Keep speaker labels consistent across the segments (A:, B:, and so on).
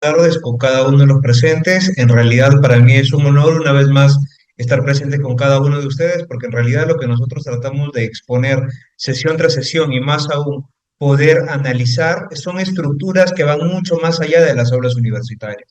A: tardes con cada uno de los presentes. En realidad, para mí es un honor una vez más estar presente con cada uno de ustedes, porque en realidad lo que nosotros tratamos de exponer sesión tras sesión y más aún poder analizar son estructuras que van mucho más allá de las aulas universitarias.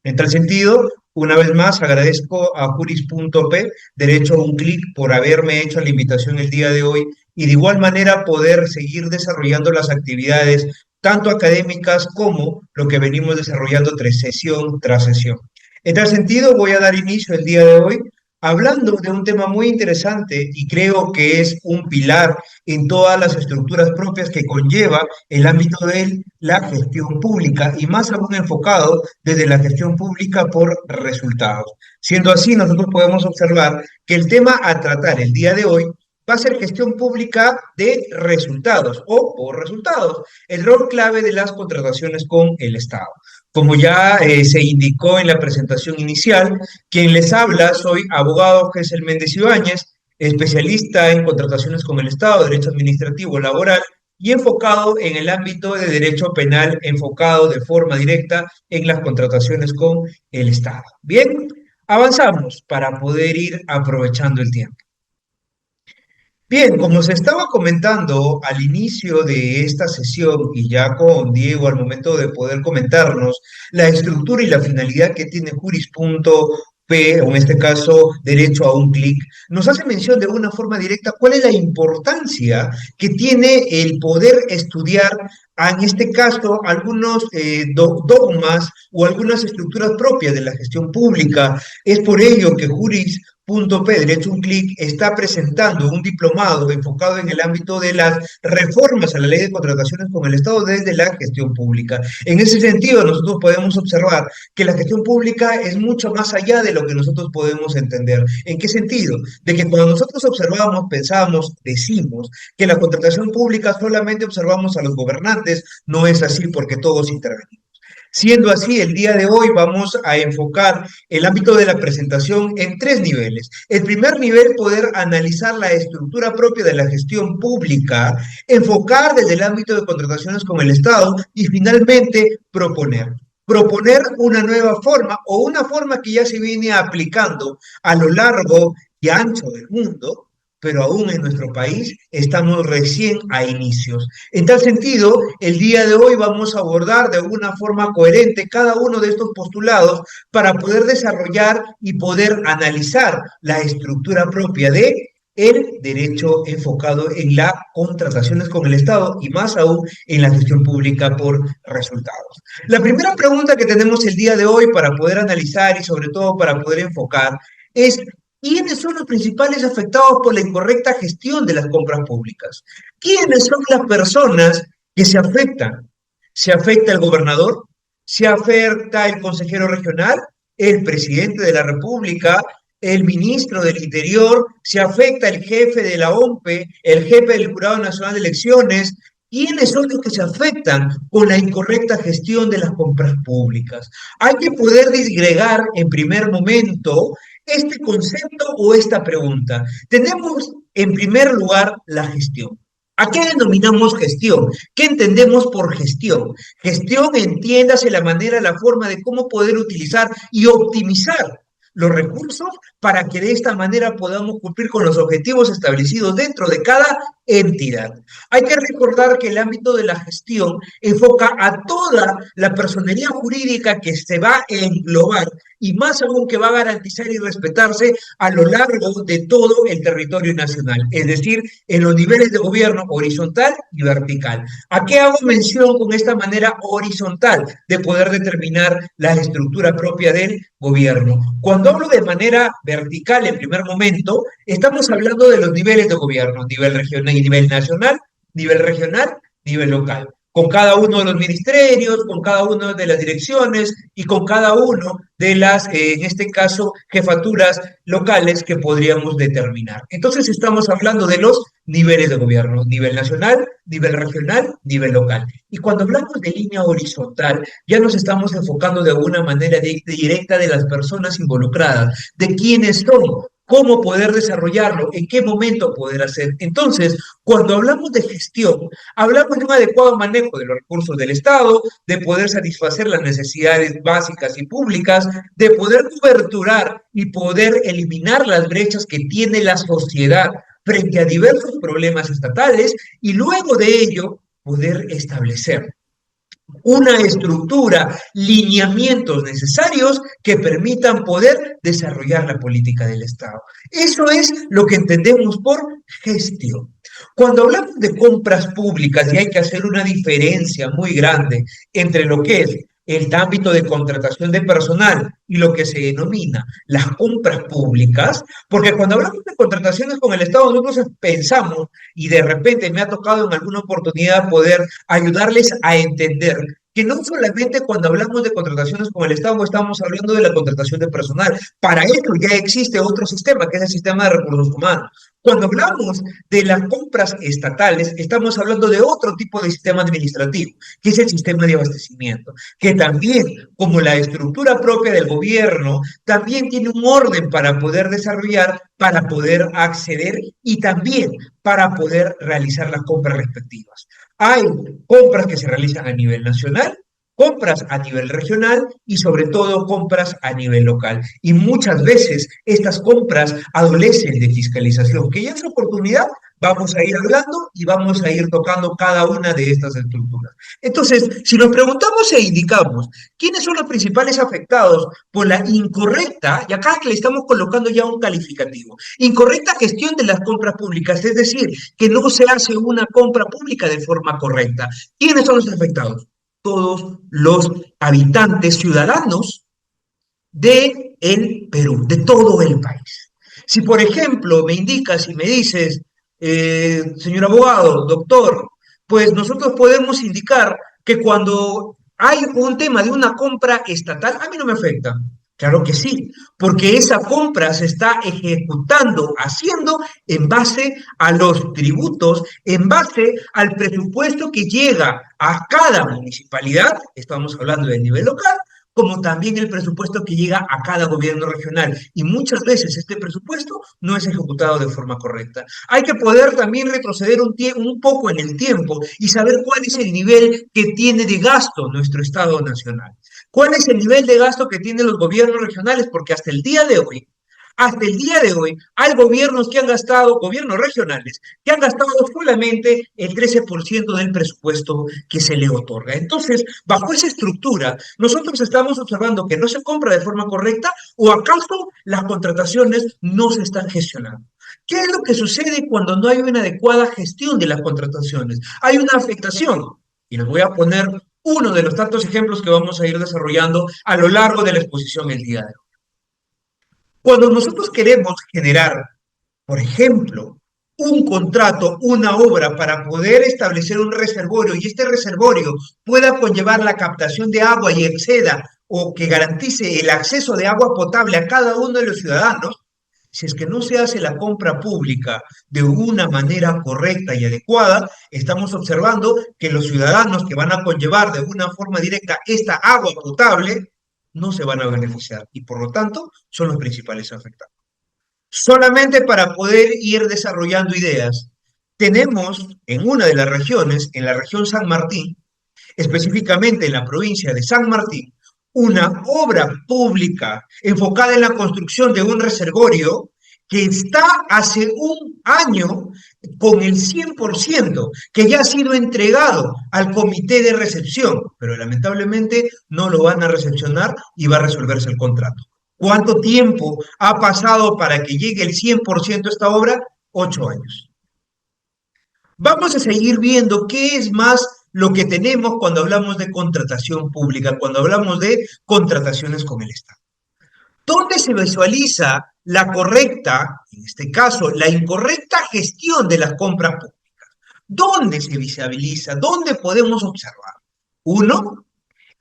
A: En tal sentido, una vez más agradezco a Juris.p, Derecho a un Clic, por haberme hecho la invitación el día de hoy y de igual manera poder seguir desarrollando las actividades, tanto académicas como lo que venimos desarrollando sesión tras sesión. En tal sentido, voy a dar inicio el día de hoy hablando de un tema muy interesante y creo que es un pilar en todas las estructuras propias que conlleva el ámbito de la gestión pública y más aún enfocado desde la gestión pública por resultados. Siendo así, nosotros podemos observar que el tema a tratar el día de hoy va a ser gestión pública de resultados o por resultados, el rol clave de las contrataciones con el Estado. Como ya se indicó en la presentación inicial, quien les habla, soy abogado Gesell Méndez Ibáñez, especialista en contrataciones con el Estado, derecho administrativo laboral y enfocado en el ámbito de derecho penal, enfocado de forma directa en las contrataciones con el Estado. Bien, avanzamos para poder ir aprovechando el tiempo. Bien, como se estaba comentando al inicio de esta sesión y ya con Diego al momento de poder comentarnos la estructura y la finalidad que tiene Juris.p, o en este caso Derecho a un Clic, nos hace mención de una forma directa cuál es la importancia que tiene el poder estudiar, en este caso, algunos dogmas o algunas estructuras propias de la gestión pública. Es por ello que Juris.p, Derecho a un Clic, está presentando un diplomado enfocado en el ámbito de las reformas a la ley de contrataciones con el Estado desde la gestión pública. En ese sentido, nosotros podemos observar que la gestión pública es mucho más allá de lo que nosotros podemos entender. ¿En qué sentido? De que cuando nosotros observamos, pensamos, decimos que la contratación pública solamente observamos a los gobernantes, no es así porque todos intervenimos. Siendo así, el día de hoy vamos a enfocar el ámbito de la presentación en tres niveles. El primer nivel, poder analizar la estructura propia de la gestión pública, enfocar desde el ámbito de contrataciones con el Estado y finalmente proponer una nueva forma o una forma que ya se viene aplicando a lo largo y ancho del mundo, pero aún en nuestro país estamos recién a inicios. En tal sentido, el día de hoy vamos a abordar de alguna forma coherente cada uno de estos postulados para poder desarrollar y poder analizar la estructura propia de el derecho enfocado en las contrataciones con el Estado y más aún en la gestión pública por resultados. La primera pregunta que tenemos el día de hoy para poder analizar y sobre todo para poder enfocar es: ¿quiénes son los principales afectados por la incorrecta gestión de las compras públicas? ¿Quiénes son las personas que se afectan? ¿Se afecta el gobernador? ¿Se afecta el consejero regional? ¿El presidente de la República? ¿El ministro del Interior? ¿Se afecta el jefe de la OMPE? ¿El jefe del Jurado Nacional de Elecciones? ¿Quiénes son los que se afectan con la incorrecta gestión de las compras públicas? Hay que poder disgregar en primer momento este concepto o esta pregunta. Tenemos en primer lugar la gestión. ¿A qué denominamos gestión? ¿Qué entendemos por gestión? Gestión, entiéndase la manera, la forma de cómo poder utilizar y optimizar los recursos para que de esta manera podamos cumplir con los objetivos establecidos dentro de cada entidad. Hay que recordar que el ámbito de la gestión enfoca a toda la personería jurídica que se va a englobar y más aún que va a garantizar y respetarse a lo largo de todo el territorio nacional, es decir, en los niveles de gobierno horizontal y vertical. ¿A qué hago mención con esta manera horizontal de poder determinar la estructura propia del gobierno? Cuando hablo de manera vertical en primer momento, estamos hablando de los niveles de gobierno, nivel regional y nivel nacional, nivel regional, nivel local, con cada uno de los ministerios, con cada una de las direcciones y con cada uno de las, en este caso, jefaturas locales que podríamos determinar. Entonces estamos hablando de los niveles de gobierno, nivel nacional, nivel regional, nivel local. Y cuando hablamos de línea horizontal, ya nos estamos enfocando de alguna manera directa de las personas involucradas, de quiénes son, cómo poder desarrollarlo, en qué momento poder hacer. Entonces, cuando hablamos de gestión, hablamos de un adecuado manejo de los recursos del Estado, de poder satisfacer las necesidades básicas y públicas, de poder coberturar y poder eliminar las brechas que tiene la sociedad frente a diversos problemas estatales y luego de ello poder establecer una estructura, lineamientos necesarios que permitan poder desarrollar la política del Estado. Eso es lo que entendemos por gestión. Cuando hablamos de compras públicas, y hay que hacer una diferencia muy grande entre lo que es el ámbito de contratación de personal y lo que se denomina las compras públicas, porque cuando hablamos de contrataciones con el Estado, nosotros pensamos, y de repente me ha tocado en alguna oportunidad poder ayudarles a entender que no solamente cuando hablamos de contrataciones con el Estado estamos hablando de la contratación de personal. Para eso ya existe otro sistema, que es el sistema de recursos humanos. Cuando hablamos de las compras estatales, estamos hablando de otro tipo de sistema administrativo, que es el sistema de abastecimiento, que también, como la estructura propia del gobierno, también tiene un orden para poder desarrollar, para poder acceder y también para poder realizar las compras respectivas. Hay compras que se realizan a nivel nacional, compras a nivel regional y sobre todo compras a nivel local. Y muchas veces estas compras adolecen de fiscalización, que ya en su oportunidad vamos a ir hablando y vamos a ir tocando cada una de estas estructuras. Entonces, si nos preguntamos e indicamos quiénes son los principales afectados por la incorrecta, y acá que le estamos colocando ya un calificativo, incorrecta gestión de las compras públicas, es decir, que no se hace una compra pública de forma correcta. ¿Quiénes son los afectados? Todos los habitantes ciudadanos de el Perú, de todo el país. Si, por ejemplo, me indicas y me dices, señor abogado, doctor, pues nosotros podemos indicar que cuando hay un tema de una compra estatal, a mí no me afecta. Claro que sí, porque esa compra se está ejecutando, haciendo en base a los tributos, en base al presupuesto que llega a cada municipalidad, estamos hablando del nivel local, como también el presupuesto que llega a cada gobierno regional. Y muchas veces este presupuesto no es ejecutado de forma correcta. Hay que poder también retroceder un poco en el tiempo y saber cuál es el nivel que tiene de gasto nuestro Estado nacional. ¿Cuál es el nivel de gasto que tienen los gobiernos regionales? Porque hasta el día de hoy, hay gobiernos que han gastado, gobiernos regionales, que han gastado solamente el 13% del presupuesto que se le otorga. Entonces, bajo esa estructura, nosotros estamos observando que no se compra de forma correcta o acaso las contrataciones no se están gestionando. ¿Qué es lo que sucede cuando no hay una adecuada gestión de las contrataciones? Hay una afectación. Y les voy a poner uno de los tantos ejemplos que vamos a ir desarrollando a lo largo de la exposición el día de hoy. Cuando nosotros queremos generar, por ejemplo, un contrato, una obra para poder establecer un reservorio y este reservorio pueda conllevar la captación de agua y exceda o que garantice el acceso de agua potable a cada uno de los ciudadanos, si es que no se hace la compra pública de una manera correcta y adecuada, estamos observando que los ciudadanos que van a conllevar de una forma directa esta agua potable no se van a beneficiar y por lo tanto son los principales afectados. Solamente para poder ir desarrollando ideas, tenemos en una de las regiones, en la región San Martín, específicamente en la provincia de San Martín, una obra pública enfocada en la construcción de un reservorio que está hace un año con el 100%, que ya ha sido entregado al comité de recepción, pero lamentablemente no lo van a recepcionar y va a resolverse el contrato. ¿Cuánto tiempo ha pasado para que llegue el 100% a esta obra? 8 años. Vamos a seguir viendo qué es más lo que tenemos cuando hablamos de contratación pública, cuando hablamos de contrataciones con el Estado. ¿Dónde se visualiza la correcta, en este caso, la incorrecta gestión de las compras públicas? ¿Dónde se visibiliza? ¿Dónde podemos observar? Uno,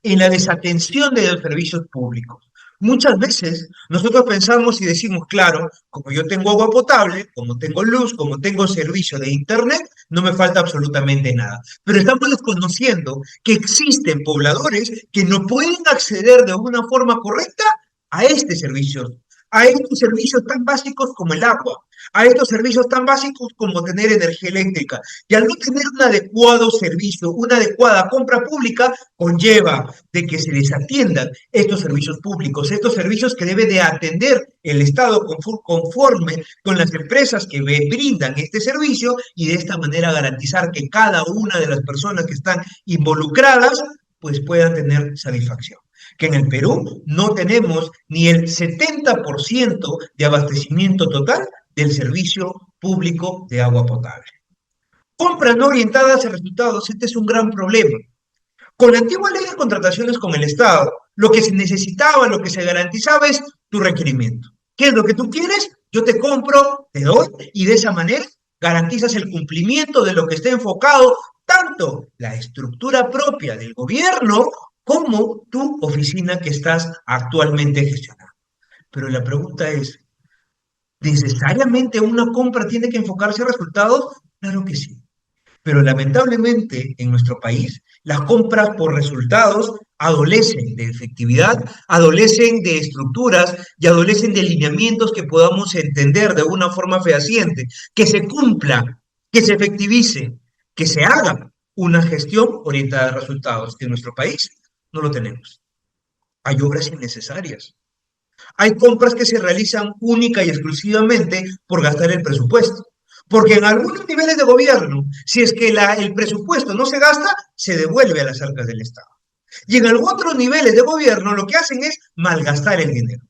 A: en la desatención de los servicios públicos. Muchas veces nosotros pensamos y decimos, claro, como yo tengo agua potable, como tengo luz, como tengo servicio de internet, no me falta absolutamente nada. Pero estamos desconociendo que existen pobladores que no pueden acceder de una forma correcta a este servicio a estos servicios tan básicos como el agua, a estos servicios tan básicos como tener energía eléctrica. Y al no tener un adecuado servicio, una adecuada compra pública, conlleva de que se desatiendan estos servicios públicos, estos servicios que debe de atender el Estado conforme con las empresas que brindan este servicio y de esta manera garantizar que cada una de las personas que están involucradas pues puedan tener satisfacción. Que en el Perú no tenemos ni el 70% de abastecimiento total del servicio público de agua potable. Compras no orientadas a resultados, este es un gran problema. Con la antigua ley de contrataciones con el Estado, lo que se necesitaba, lo que se garantizaba es tu requerimiento. ¿Qué es lo que tú quieres? Yo te compro, te doy, y de esa manera garantizas el cumplimiento de lo que está enfocado tanto la estructura propia del gobierno como tu oficina que estás actualmente gestionando. Pero la pregunta es, ¿necesariamente una compra tiene que enfocarse a resultados? Claro que sí. Pero lamentablemente en nuestro país las compras por resultados adolecen de efectividad, adolecen de estructuras y adolecen de lineamientos que podamos entender de una forma fehaciente, que se cumpla, que se efectivice, que se haga una gestión orientada a resultados. En nuestro país no lo tenemos. Hay obras innecesarias. Hay compras que se realizan única y exclusivamente por gastar el presupuesto. Porque en algunos niveles de gobierno, si es que el presupuesto no se gasta, se devuelve a las arcas del Estado. Y en algunos otros niveles de gobierno lo que hacen es malgastar el dinero.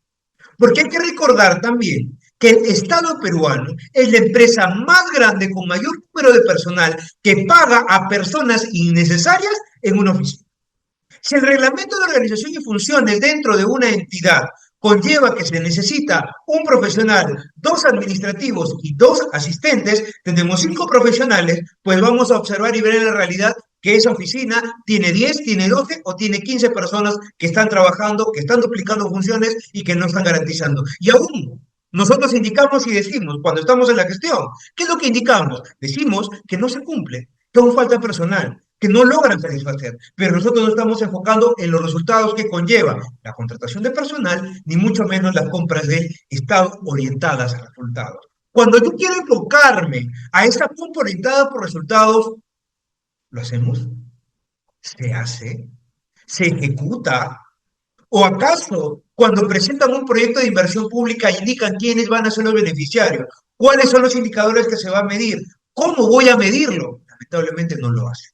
A: Porque hay que recordar también que el Estado peruano es la empresa más grande con mayor número de personal que paga a personas innecesarias en una oficina. Si el reglamento de organización y funciones dentro de una entidad conlleva que se necesita un profesional, dos administrativos y dos asistentes, tenemos 5 profesionales, pues vamos a observar y ver en la realidad que esa oficina tiene 10, tiene 12 o tiene 15 personas que están trabajando, que están duplicando funciones y que no están garantizando. Y aún nosotros indicamos y decimos, cuando estamos en la gestión, ¿qué es lo que indicamos? Decimos que no se cumple, que aún falta personal, que no logran satisfacer, pero nosotros no estamos enfocando en los resultados que conlleva la contratación de personal, ni mucho menos las compras del Estado orientadas a resultados. Cuando yo quiero enfocarme a esa compra orientada por resultados, ¿lo hacemos? ¿Se hace? ¿Se ejecuta? ¿O acaso cuando presentan un proyecto de inversión pública indican quiénes van a ser los beneficiarios? ¿Cuáles son los indicadores que se van a medir? ¿Cómo voy a medirlo? Lamentablemente no lo hacen.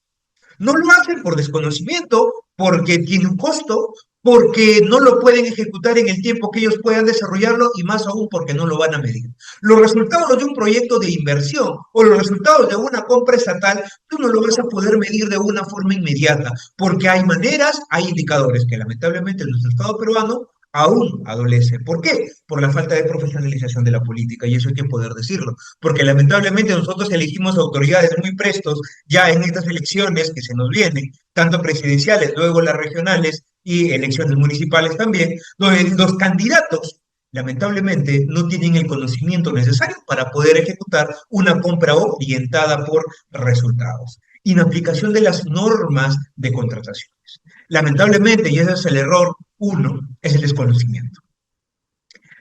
A: No lo hacen por desconocimiento, porque tiene un costo, porque no lo pueden ejecutar en el tiempo que ellos puedan desarrollarlo y más aún porque no lo van a medir. Los resultados de un proyecto de inversión o los resultados de una compra estatal, tú no lo vas a poder medir de una forma inmediata, porque hay maneras, hay indicadores que lamentablemente en nuestro Estado peruano aún adolece. ¿Por qué? Por la falta de profesionalización de la política, y eso hay que poder decirlo, porque lamentablemente nosotros elegimos autoridades muy prestos ya en estas elecciones que se nos vienen, tanto presidenciales, luego las regionales y elecciones municipales también, donde los candidatos lamentablemente no tienen el conocimiento necesario para poder ejecutar una compra orientada por resultados. Inaplicación de las normas de contrataciones. Lamentablemente, y ese es el error uno, es el desconocimiento.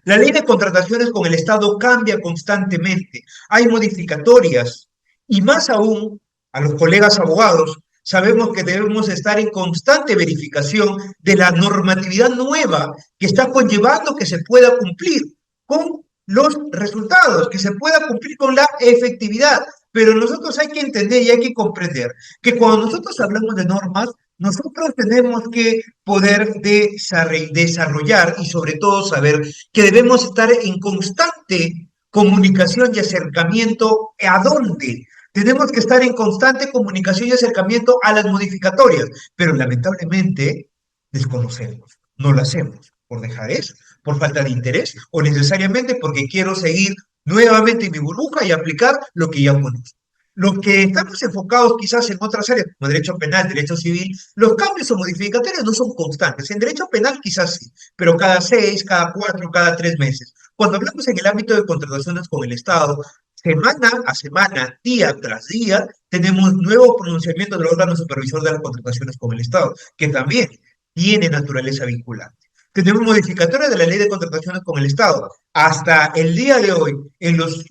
A: La ley de contrataciones con el Estado cambia constantemente, hay modificatorias y más aún a los colegas abogados sabemos que debemos estar en constante verificación de la normatividad nueva que está conllevando que se pueda cumplir con los resultados, que se pueda cumplir con la efectividad. Pero nosotros hay que entender y hay que comprender que cuando nosotros hablamos de normas, nosotros tenemos que poder desarrollar y sobre todo saber que debemos estar en constante comunicación y acercamiento. ¿A dónde? Tenemos que estar en constante comunicación y acercamiento a las modificatorias, pero lamentablemente desconocemos, no lo hacemos por dejadez, por falta de interés o necesariamente porque quiero seguir nuevamente en mi burbuja y aplicar lo que ya conozco. Los que estamos enfocados quizás en otras áreas, como derecho penal, derecho civil, los cambios o modificatorios no son constantes. En derecho penal quizás sí, pero cada 6, cada 4, cada 3 meses. Cuando hablamos en el ámbito de contrataciones con el Estado, semana a semana, día tras día, tenemos nuevos pronunciamientos del órgano supervisor de las contrataciones con el Estado, que también tiene naturaleza vinculante. tenemos modificatoria de la ley de contrataciones con el Estado. Hasta el día de hoy,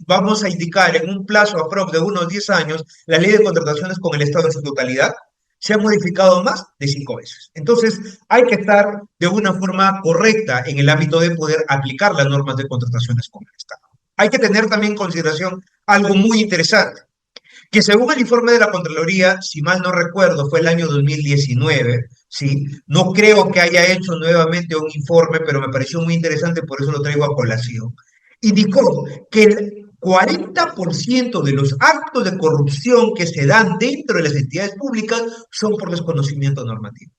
A: vamos a indicar en un plazo aprox de unos 10 años, la ley de contrataciones con el Estado en su totalidad se ha modificado más de 5 veces. Entonces, hay que estar de una forma correcta en el ámbito de poder aplicar las normas de contrataciones con el Estado. Hay que tener también en consideración algo muy interesante que según el informe de la Contraloría, si mal no recuerdo, fue el año 2019, ¿sí? No creo que haya hecho nuevamente un informe, pero me pareció muy interesante, por eso lo traigo a colación. Indicó que el 40% de los actos de corrupción que se dan dentro de las entidades públicas son por desconocimiento normativo.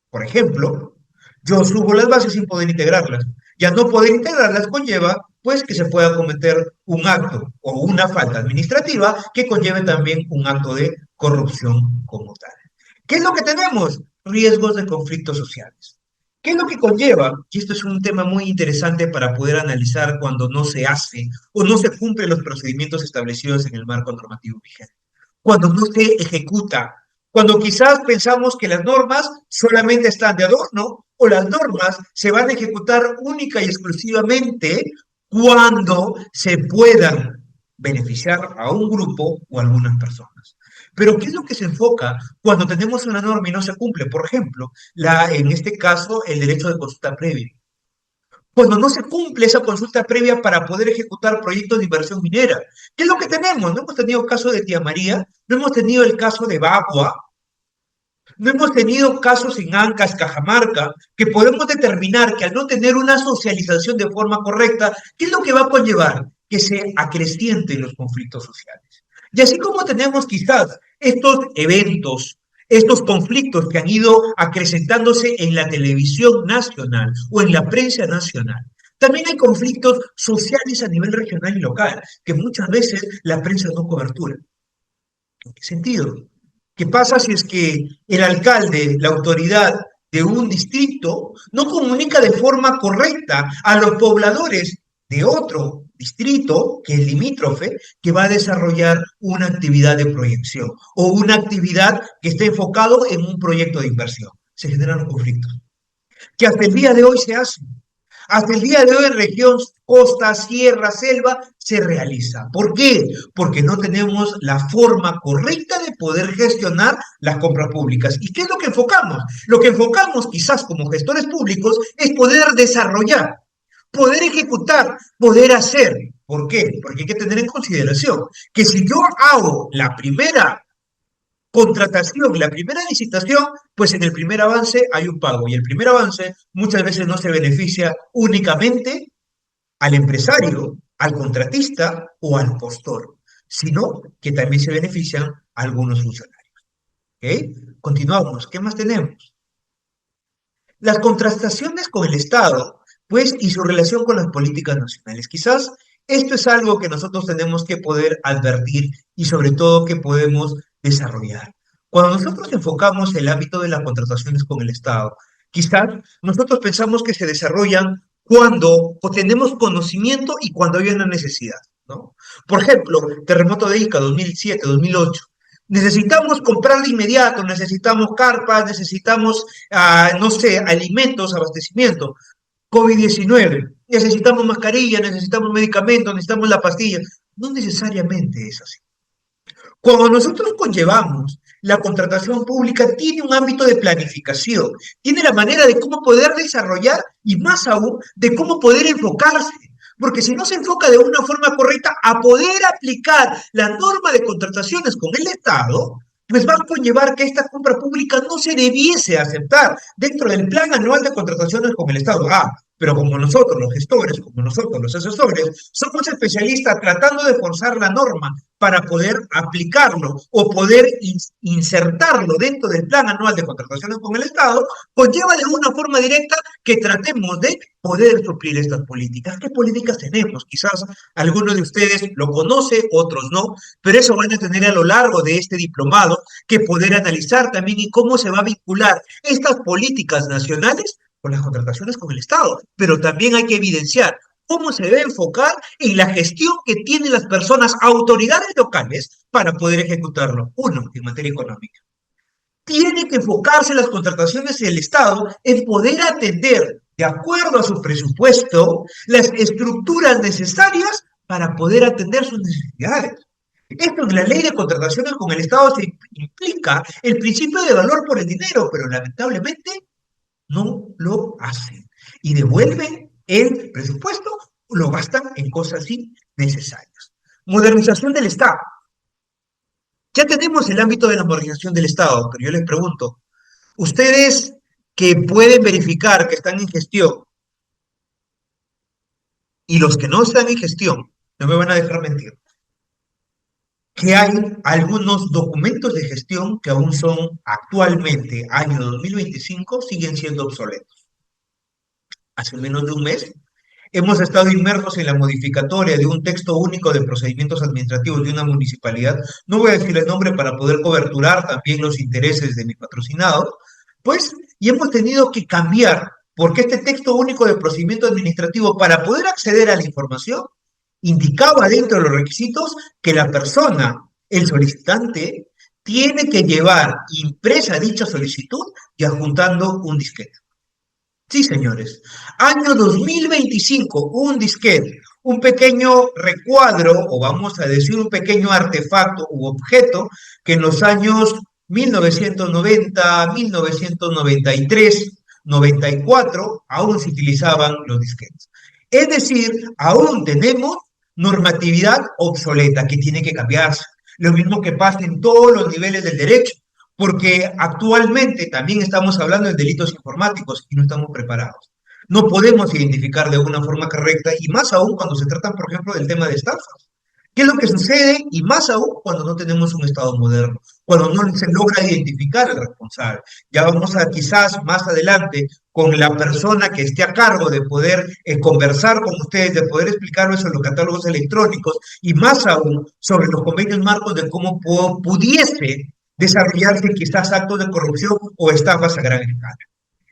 A: Por ejemplo, yo subo las bases sin poder integrarlas. Ya no poder integrarlas conlleva, pues, que se pueda cometer un acto o una falta administrativa que conlleve también un acto de corrupción como tal. ¿Qué es lo que tenemos? Riesgos de conflictos sociales. ¿Qué es lo que conlleva? Y esto es un tema muy interesante para poder analizar cuando no se hace o no se cumplen los procedimientos establecidos en el marco normativo vigente. Cuando no se ejecuta, cuando quizás pensamos que las normas solamente están de adorno o las normas se van a ejecutar única y exclusivamente cuando se puedan beneficiar a un grupo o a algunas personas. Pero ¿qué es lo que se enfoca cuando tenemos una norma y no se cumple? Por ejemplo, en este caso, el derecho de consulta previa. Cuando no se cumple esa consulta previa para poder ejecutar proyectos de inversión minera. ¿Qué es lo que tenemos? No hemos tenido el caso de Tía María, no hemos tenido el caso de Bagua, no hemos tenido casos en Ancash, Cajamarca, que podemos determinar que al no tener una socialización de forma correcta, ¿qué es lo que va a conllevar? Que se acrecienten los conflictos sociales. Y así como tenemos quizás estos eventos, estos conflictos que han ido acrecentándose en la televisión nacional o en la prensa nacional, también hay conflictos sociales a nivel regional y local, que muchas veces la prensa no cobertura. ¿En qué sentido? ¿Qué pasa si es que el alcalde, la autoridad de un distrito, no comunica de forma correcta a los pobladores de otro distrito, que es limítrofe, que va a desarrollar una actividad de proyección o una actividad que esté enfocado en un proyecto de inversión? Se generan los conflictos, que hasta el día de hoy se hacen. Hasta el día de hoy, en región costa, sierra, selva, se realiza. ¿Por qué? Porque no tenemos la forma correcta de poder gestionar las compras públicas. ¿Y qué es lo que enfocamos? Lo que enfocamos, quizás como gestores públicos, es poder desarrollar, poder ejecutar, poder hacer. ¿Por qué? Porque hay que tener en consideración que si yo hago la primera contratación, la primera licitación, pues en el primer avance hay un pago y el primer avance muchas veces no se beneficia únicamente al empresario, al contratista o al postor, sino que también se benefician algunos funcionarios. ¿Ok? Continuamos. ¿Qué más tenemos? Las contrataciones con el Estado, pues, y su relación con las políticas nacionales. Quizás esto es algo que nosotros tenemos que poder advertir y sobre todo que podemos desarrollar. Cuando nosotros enfocamos el ámbito de las contrataciones con el Estado, quizás nosotros pensamos que se desarrollan cuando tenemos conocimiento y cuando hay una necesidad, ¿no? Por ejemplo, terremoto de Ica 2007, 2008. Necesitamos comprar de inmediato, necesitamos carpas, necesitamos, no sé, alimentos, abastecimiento. COVID-19, necesitamos mascarilla, necesitamos medicamentos, necesitamos la pastilla. No necesariamente es así. Cuando nosotros conllevamos la contratación pública, tiene un ámbito de planificación, tiene la manera de cómo poder desarrollar y más aún de cómo poder enfocarse. Porque si no se enfoca de una forma correcta a poder aplicar la norma de contrataciones con el Estado, pues va a conllevar que esta compra pública no se debiese aceptar dentro del plan anual de contrataciones con el Estado. Pero como nosotros, los gestores, como nosotros, los asesores, somos especialistas tratando de forzar la norma para poder aplicarlo o poder insertarlo dentro del plan anual de contrataciones con el Estado, conlleva de una forma directa que tratemos de poder suplir estas políticas. ¿Qué políticas tenemos? Quizás algunos de ustedes lo conocen, otros no, pero eso van a tener a lo largo de este diplomado que poder analizar también y cómo se va a vincular estas políticas nacionales con las contrataciones con el Estado. Pero también hay que evidenciar cómo se debe enfocar en la gestión que tienen las personas, autoridades locales, para poder ejecutarlo. Uno, en materia económica. Tiene que enfocarse las contrataciones del Estado en poder atender de acuerdo a su presupuesto, las estructuras necesarias para poder atender sus necesidades. Esto en la ley de contrataciones con el Estado se implica el principio de valor por el dinero, pero lamentablemente no lo hacen. Y devuelven el presupuesto o lo gastan en cosas innecesarias. Modernización del Estado. Ya tenemos el ámbito de la modernización del Estado, pero yo les pregunto, ustedes que pueden verificar que están en gestión y los que no están en gestión, no me van a dejar mentir, que hay algunos documentos de gestión que aún son actualmente, año 2025, siguen siendo obsoletos. Hace menos de un mes hemos estado inmersos en la modificatoria de un texto único de procedimientos administrativos de una municipalidad. No voy a decir el nombre para poder coberturar también los intereses de mis patrocinados, pues, y hemos tenido que cambiar, porque este texto único de procedimiento administrativo, para poder acceder a la información, indicaba dentro de los requisitos que la persona, el solicitante, tiene que llevar impresa dicha solicitud y adjuntando un disquete. Sí, señores. Año 2025, un disquete, un pequeño recuadro, o vamos a decir un pequeño artefacto u objeto que en los años 1990, 1993, 94, aún se utilizaban los disquetes. Es decir, aún tenemos normatividad obsoleta que tiene que cambiarse. Lo mismo que pasa en todos los niveles del derecho, porque actualmente también estamos hablando de delitos informáticos y no estamos preparados. No podemos identificar de una forma correcta y más aún cuando se trata, por ejemplo, del tema de estafas. ¿Qué es lo que sucede? Y más aún cuando no tenemos un Estado moderno, cuando no se logra identificar al responsable. Ya vamos a quizás más adelante con la persona que esté a cargo de poder conversar con ustedes, de poder explicarles sobre los catálogos electrónicos y más aún sobre los convenios marcos de cómo pudiese desarrollarse quizás actos de corrupción o estafas a gran escala.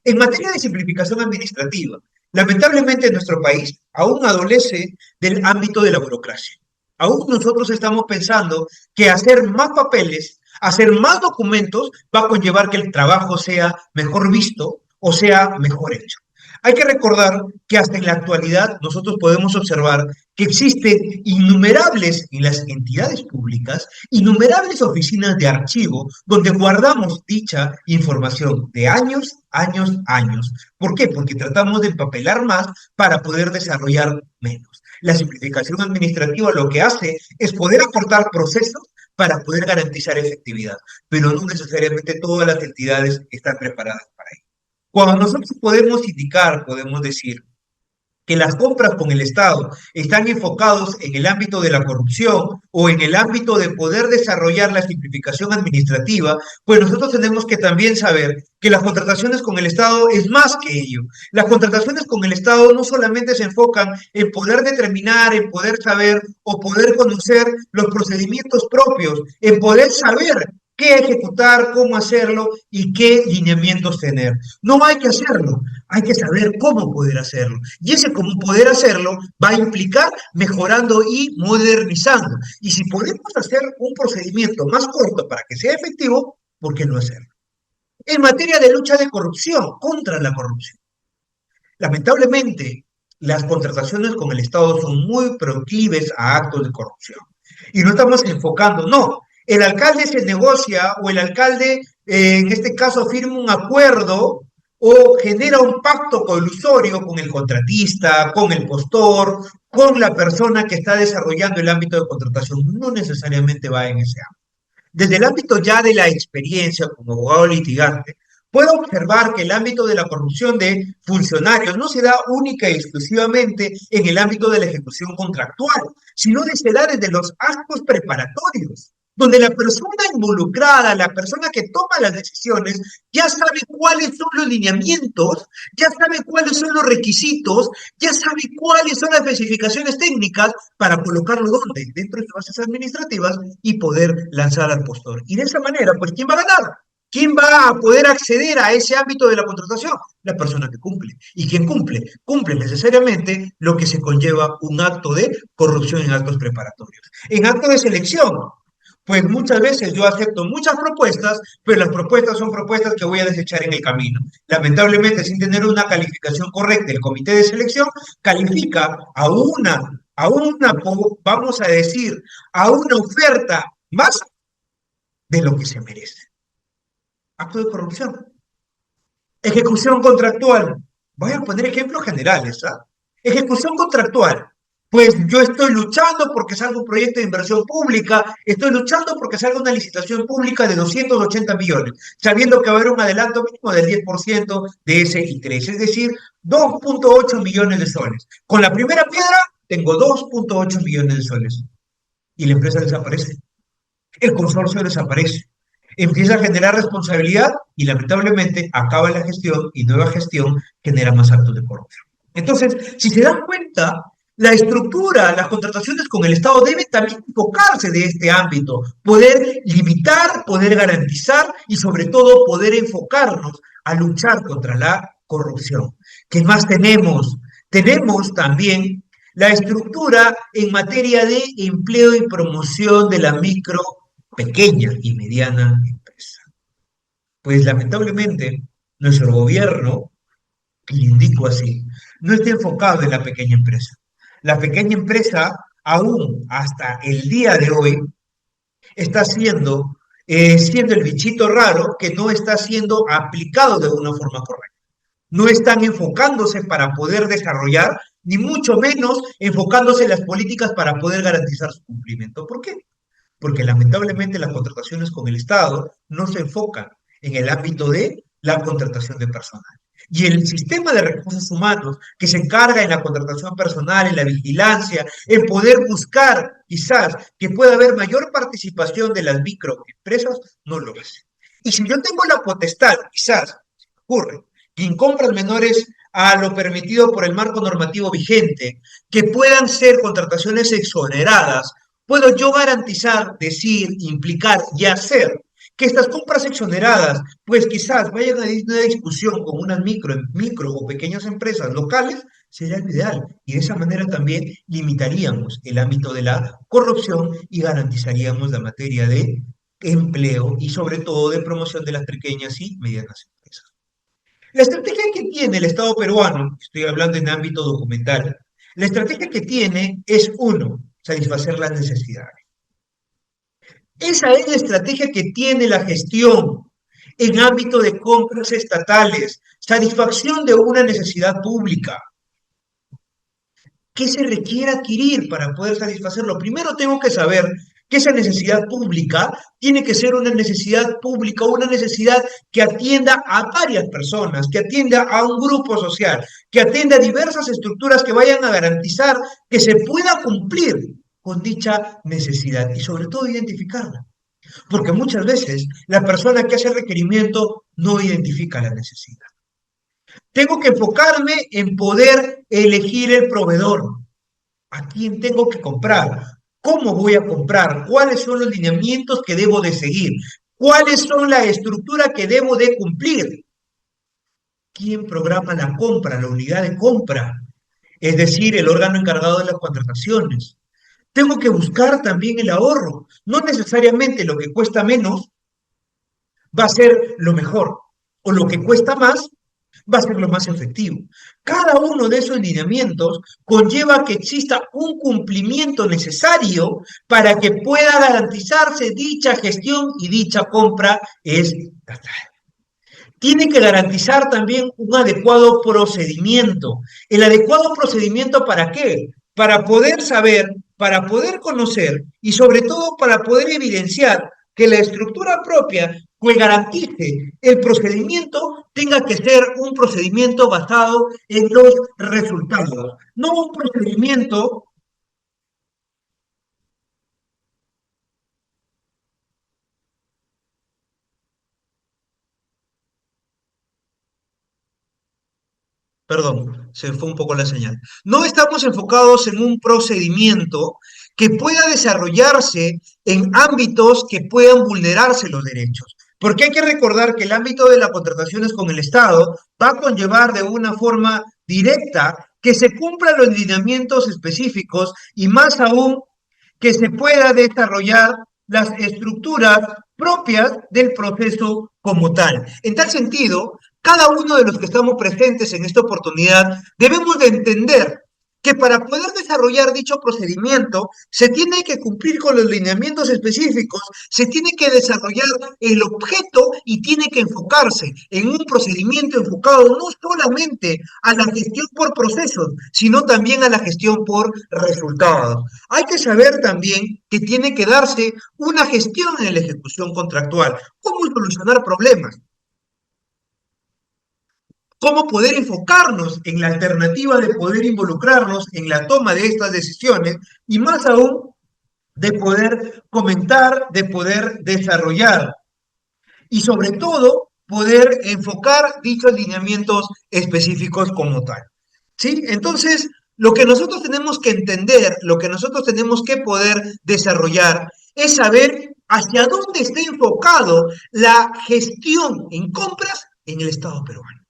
A: En materia de simplificación administrativa, lamentablemente nuestro país aún adolece del ámbito de la burocracia. Aún nosotros estamos pensando que hacer más papeles, hacer más documentos, va a conllevar que el trabajo sea mejor visto o sea mejor hecho. Hay que recordar que hasta en la actualidad nosotros podemos observar que existen innumerables en las entidades públicas, innumerables oficinas de archivo donde guardamos dicha información de años, años, años. ¿Por qué? Porque tratamos de empapelar más para poder desarrollar menos. La simplificación administrativa lo que hace es poder aportar procesos para poder garantizar efectividad, pero no necesariamente todas las entidades están preparadas para ello. Cuando nosotros podemos indicar, podemos decir que las compras con el Estado están enfocados en el ámbito de la corrupción o en el ámbito de poder desarrollar la simplificación administrativa, pues nosotros tenemos que también saber que las contrataciones con el Estado es más que ello. Las contrataciones con el Estado no solamente se enfocan en poder determinar, en poder saber o poder conocer los procedimientos propios, en poder saber qué ejecutar, cómo hacerlo y qué lineamientos tener. No hay que hacerlo, hay que saber cómo poder hacerlo. Y ese cómo poder hacerlo va a implicar mejorando y modernizando. Y si podemos hacer un procedimiento más corto para que sea efectivo, ¿por qué no hacerlo? En materia de lucha de corrupción, contra la corrupción. Lamentablemente, las contrataciones con el Estado son muy proclives a actos de corrupción. Y no estamos enfocando, no, el alcalde se negocia o el alcalde, en este caso, firma un acuerdo o genera un pacto colusorio con el contratista, con el postor, con la persona que está desarrollando el ámbito de contratación. No necesariamente va en ese ámbito. Desde el ámbito ya de la experiencia como abogado litigante, puedo observar que el ámbito de la corrupción de funcionarios no se da única y exclusivamente en el ámbito de la ejecución contractual, sino se da desde los actos preparatorios, donde la persona involucrada, la persona que toma las decisiones, ya sabe cuáles son los lineamientos, ya sabe cuáles son los requisitos, ya sabe cuáles son las especificaciones técnicas para colocarlo donde, dentro de sus bases administrativas y poder lanzar al postor. Y de esa manera, pues, ¿quién va a ganar? ¿Quién va a poder acceder a ese ámbito de la contratación? La persona que cumple. ¿Y quién cumple? Cumple necesariamente lo que se conlleva un acto de corrupción en actos preparatorios. En acto de selección, Pues muchas veces yo acepto muchas propuestas, pero las propuestas son propuestas que voy a desechar en el camino. Lamentablemente, sin tener una calificación correcta, el comité de selección califica vamos a decir, a una oferta más de lo que se merece. Acto de corrupción. Ejecución contractual. Voy a poner ejemplos generales, ¿ah? Ejecución contractual. Pues yo estoy luchando porque salga un proyecto de inversión pública, estoy luchando porque salga una licitación pública de 280 millones, sabiendo que va a haber un adelanto mínimo del 10% de ese interés, es decir, 2.8 millones de soles. Con la primera piedra tengo 2.8 millones de soles y la empresa desaparece, el consorcio desaparece, empieza a generar responsabilidad y lamentablemente acaba la gestión y nueva gestión genera más actos de corrupción. Entonces, si se dan cuenta, la estructura, las contrataciones con el Estado deben también enfocarse de este ámbito, poder limitar, poder garantizar y sobre todo poder enfocarnos a luchar contra la corrupción. ¿Qué más tenemos? Tenemos también la estructura en materia de empleo y promoción de la micro, pequeña y mediana empresa. Pues lamentablemente nuestro gobierno, y indico así, no está enfocado en la pequeña empresa. La pequeña empresa, aún hasta el día de hoy, está siendo el bichito raro que no está siendo aplicado de una forma correcta. No están enfocándose para poder desarrollar, ni mucho menos enfocándose en las políticas para poder garantizar su cumplimiento. ¿Por qué? Porque lamentablemente las contrataciones con el Estado no se enfocan en el ámbito de la contratación de personal. Y el sistema de recursos humanos que se encarga en la contratación personal, en la vigilancia, en poder buscar quizás que pueda haber mayor participación de las microempresas, no lo hace. Y si yo tengo la potestad, quizás, ocurre, que en compras menores a lo permitido por el marco normativo vigente, que puedan ser contrataciones exoneradas, puedo yo garantizar, decir, implicar y hacer que estas compras exoneradas, pues quizás vayan a una discusión con unas micro o pequeñas empresas locales, sería lo ideal. Y de esa manera también limitaríamos el ámbito de la corrupción y garantizaríamos la materia de empleo y sobre todo de promoción de las pequeñas y medianas empresas. La estrategia que tiene el Estado peruano, estoy hablando en ámbito documental, la estrategia que tiene es uno, satisfacer las necesidades. Esa es la estrategia que tiene la gestión en ámbito de compras estatales, satisfacción de una necesidad pública. ¿Qué se requiere adquirir para poder satisfacerlo? Primero tengo que saber que esa necesidad pública tiene que ser una necesidad pública, una necesidad que atienda a varias personas, que atienda a un grupo social, que atienda a diversas estructuras que vayan a garantizar que se pueda cumplir con dicha necesidad y sobre todo identificarla. Porque muchas veces la persona que hace el requerimiento no identifica la necesidad. Tengo que enfocarme en poder elegir el proveedor. ¿A quién tengo que comprar? ¿Cómo voy a comprar? ¿Cuáles son los lineamientos que debo de seguir? ¿Cuáles son la estructura que debo de cumplir? ¿Quién programa la compra, la unidad de compra? Es decir, el órgano encargado de las contrataciones. Tengo que buscar también el ahorro. No necesariamente lo que cuesta menos va a ser lo mejor, o lo que cuesta más va a ser lo más efectivo. Cada uno de esos lineamientos conlleva que exista un cumplimiento necesario para que pueda garantizarse dicha gestión y dicha compra estatal. Tiene que garantizar también un adecuado procedimiento. ¿El adecuado procedimiento para qué? Para poder saber, para poder conocer y sobre todo para poder evidenciar que la estructura propia que garantice el procedimiento tenga que ser un procedimiento basado en los resultados, no un procedimiento. Perdón, se fue un poco la señal. No estamos enfocados en un procedimiento que pueda desarrollarse en ámbitos que puedan vulnerarse los derechos. Porque hay que recordar que el ámbito de las contrataciones con el Estado va a conllevar de una forma directa que se cumplan los lineamientos específicos y más aún que se pueda desarrollar las estructuras propias del proceso como tal. En tal sentido, cada uno de los que estamos presentes en esta oportunidad debemos de entender que para poder desarrollar dicho procedimiento se tiene que cumplir con los lineamientos específicos, se tiene que desarrollar el objeto y tiene que enfocarse en un procedimiento enfocado no solamente a la gestión por procesos, sino también a la gestión por resultados. Hay que saber también que tiene que darse una gestión en la ejecución contractual. ¿Cómo solucionar problemas? ¿Cómo poder enfocarnos en la alternativa de poder involucrarnos en la toma de estas decisiones? Y más aún, de poder comentar, de poder desarrollar y sobre todo poder enfocar dichos lineamientos específicos como tal. ¿Sí? Entonces, lo que nosotros tenemos que entender, lo que nosotros tenemos que poder desarrollar es saber hacia dónde está enfocado la gestión en compras en el Estado peruano.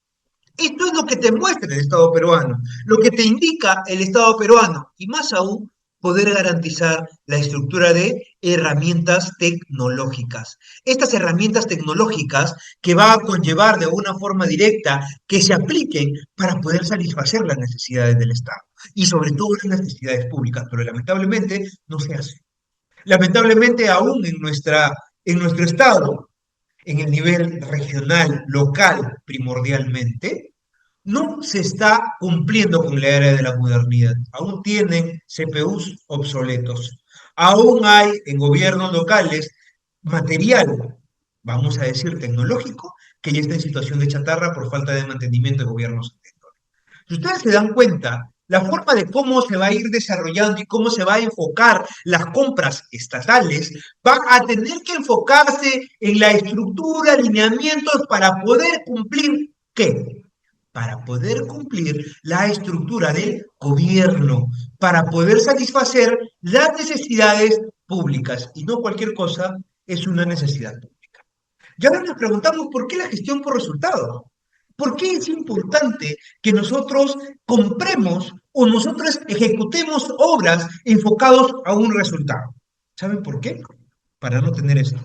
A: Esto es lo que te muestra el Estado peruano, lo que te indica el Estado peruano y más aún poder garantizar la estructura de herramientas tecnológicas. Estas herramientas tecnológicas que va a conllevar de una forma directa que se apliquen para poder satisfacer las necesidades del Estado y sobre todo las necesidades públicas, pero lamentablemente no se hace. Lamentablemente aún en nuestro Estado en el nivel regional, local, primordialmente, no se está cumpliendo con la era de la modernidad. Aún tienen CPUs obsoletos. Aún hay en gobiernos locales material, vamos a decir tecnológico, que ya está en situación de chatarra por falta de mantenimiento de gobiernos anteriores. Si ustedes se dan cuenta, la forma de cómo se va a ir desarrollando y cómo se va a enfocar las compras estatales va a tener que enfocarse en la estructura, alineamientos para poder cumplir ¿qué? Para poder cumplir la estructura del gobierno, para poder satisfacer las necesidades públicas y no cualquier cosa es una necesidad pública. Y ahora nos preguntamos por qué la gestión por resultados. ¿Por qué es importante que nosotros compremos o nosotros ejecutemos obras enfocados a un resultado? ¿Saben por qué? Para no tener esto,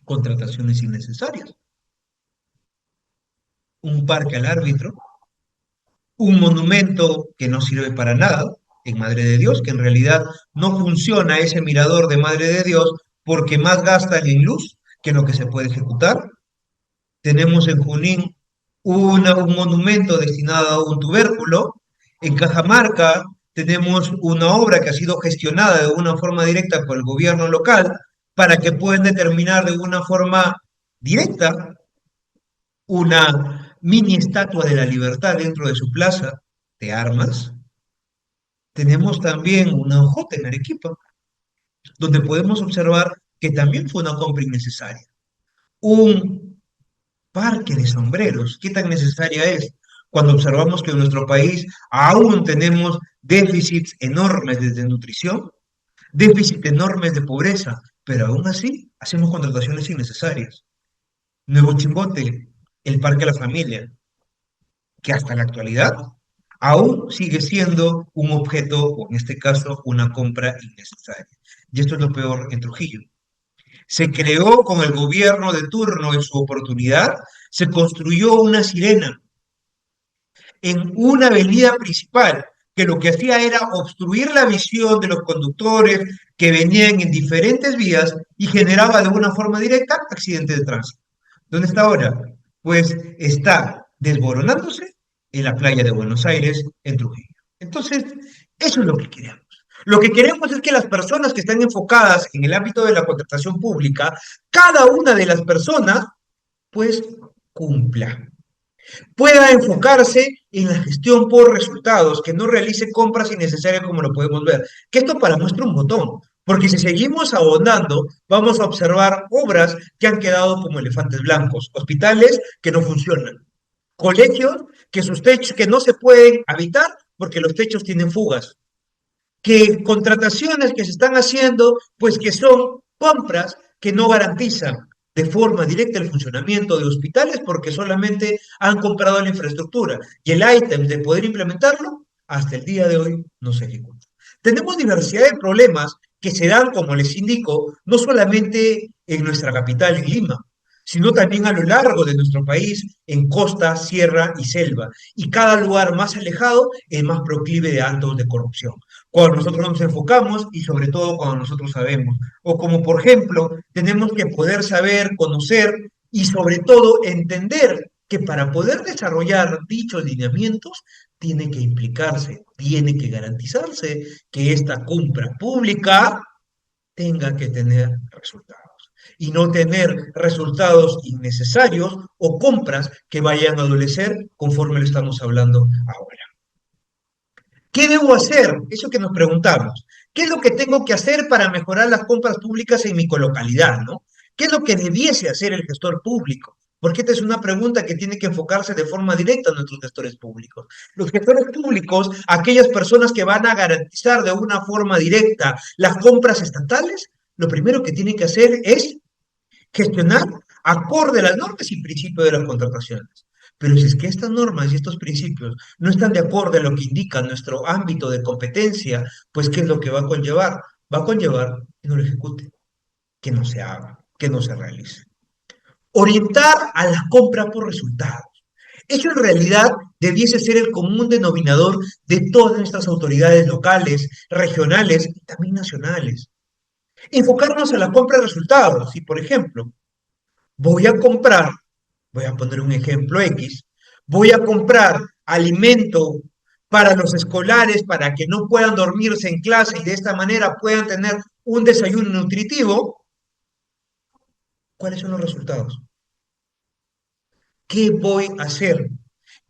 A: contrataciones innecesarias, un parque al árbitro, un monumento que no sirve para nada en Madre de Dios, que en realidad no funciona ese mirador de Madre de Dios porque más gasta en luz que lo que se puede ejecutar. Tenemos en Junín un monumento destinado a un tubérculo. En Cajamarca tenemos una obra que ha sido gestionada de una forma directa por el gobierno local para que puedan determinar de una forma directa una mini estatua de la libertad dentro de su plaza de armas. Tenemos también una OJ en Arequipa, donde podemos observar que también fue una compra innecesaria. Un parque de sombreros, ¿qué tan necesaria es? Cuando observamos que en nuestro país aún tenemos déficits enormes de nutrición, déficits enormes de pobreza, pero aún así hacemos contrataciones innecesarias. Nuevo Chimbote, el Parque de la Familia, que hasta la actualidad aún sigue siendo un objeto, o en este caso, una compra innecesaria. Y esto es lo peor en Trujillo. Se creó con el gobierno de turno en su oportunidad, se construyó una sirena en una avenida principal que lo que hacía era obstruir la visión de los conductores que venían en diferentes vías y generaba de una forma directa accidentes de tránsito. ¿Dónde está ahora? Pues está desboronándose en la playa de Buenos Aires, en Trujillo. Entonces, eso es lo que queremos. Lo que queremos es que las personas que están enfocadas en el ámbito de la contratación pública, cada una de las personas, pues cumpla, pueda enfocarse en la gestión por resultados, que no realice compras innecesarias como lo podemos ver. Que esto para muestra un botón, porque si seguimos ahondando, vamos a observar obras que han quedado como elefantes blancos, hospitales que no funcionan, colegios que sus techos que no se pueden habitar porque los techos tienen fugas, que contrataciones que se están haciendo, pues que son compras que no garantizan de forma directa el funcionamiento de hospitales porque solamente han comprado la infraestructura y el ítem de poder implementarlo hasta el día de hoy no se ejecuta. Tenemos diversidad de problemas que se dan, como les indico, no solamente en nuestra capital, en Lima, sino también a lo largo de nuestro país, en costa, sierra y selva. Y cada lugar más alejado es más proclive de actos de corrupción. Cuando nosotros nos enfocamos y sobre todo cuando nosotros sabemos, o como por ejemplo, tenemos que poder saber, conocer y sobre todo entender que para poder desarrollar dichos lineamientos tiene que implicarse, tiene que garantizarse que esta compra pública tenga que tener resultados y no tener resultados innecesarios o compras que vayan a adolecer conforme lo estamos hablando ahora. ¿Qué debo hacer? Eso que nos preguntamos. ¿Qué es lo que tengo que hacer para mejorar las compras públicas en mi colocalidad, ¿no? ¿Qué es lo que debiese hacer el gestor público? Porque esta es una pregunta que tiene que enfocarse de forma directa a nuestros gestores públicos. Los gestores públicos, aquellas personas que van a garantizar de una forma directa las compras estatales, lo primero que tienen que hacer es gestionar acorde a las normas y principios de las contrataciones. Pero si es que estas normas y estos principios no están de acuerdo a lo que indica nuestro ámbito de competencia, pues ¿qué es lo que va a conllevar? Va a conllevar que no lo ejecute, que no se haga, que no se realice. Orientar a la compra por resultados. Eso en realidad debiese ser el común denominador de todas nuestras autoridades locales, regionales y también nacionales. Enfocarnos a la compra de resultados. Si, por ejemplo, voy a comprar, voy a poner un ejemplo X, voy a comprar alimento para los escolares para que no puedan dormirse en clase y de esta manera puedan tener un desayuno nutritivo, ¿cuáles son los resultados? ¿Qué voy a hacer?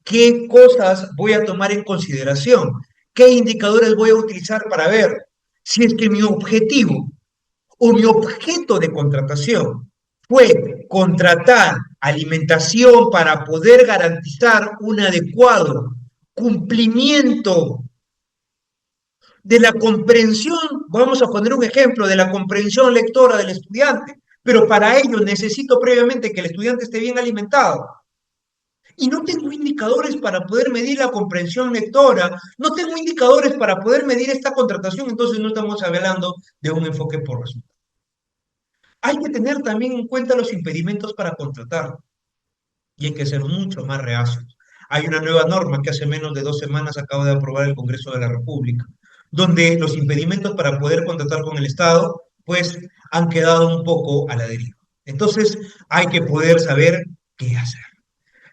A: ¿Qué cosas voy a tomar en consideración? ¿Qué indicadores voy a utilizar para ver si es que mi objetivo o mi objeto de contratación fue contratar alimentación para poder garantizar un adecuado cumplimiento de la comprensión, vamos a poner un ejemplo, de la comprensión lectora del estudiante, pero para ello necesito previamente que el estudiante esté bien alimentado. Y no tengo indicadores para poder medir la comprensión lectora, no tengo indicadores para poder medir esta contratación, entonces no estamos hablando de un enfoque por resultados. Hay que tener también en cuenta los impedimentos para contratar y hay que ser mucho más reacios. Hay una nueva norma que hace menos de 2 semanas acaba de aprobar el Congreso de la República, donde los impedimentos para poder contratar con el Estado, pues, han quedado un poco a la deriva. Entonces, hay que poder saber qué hacer.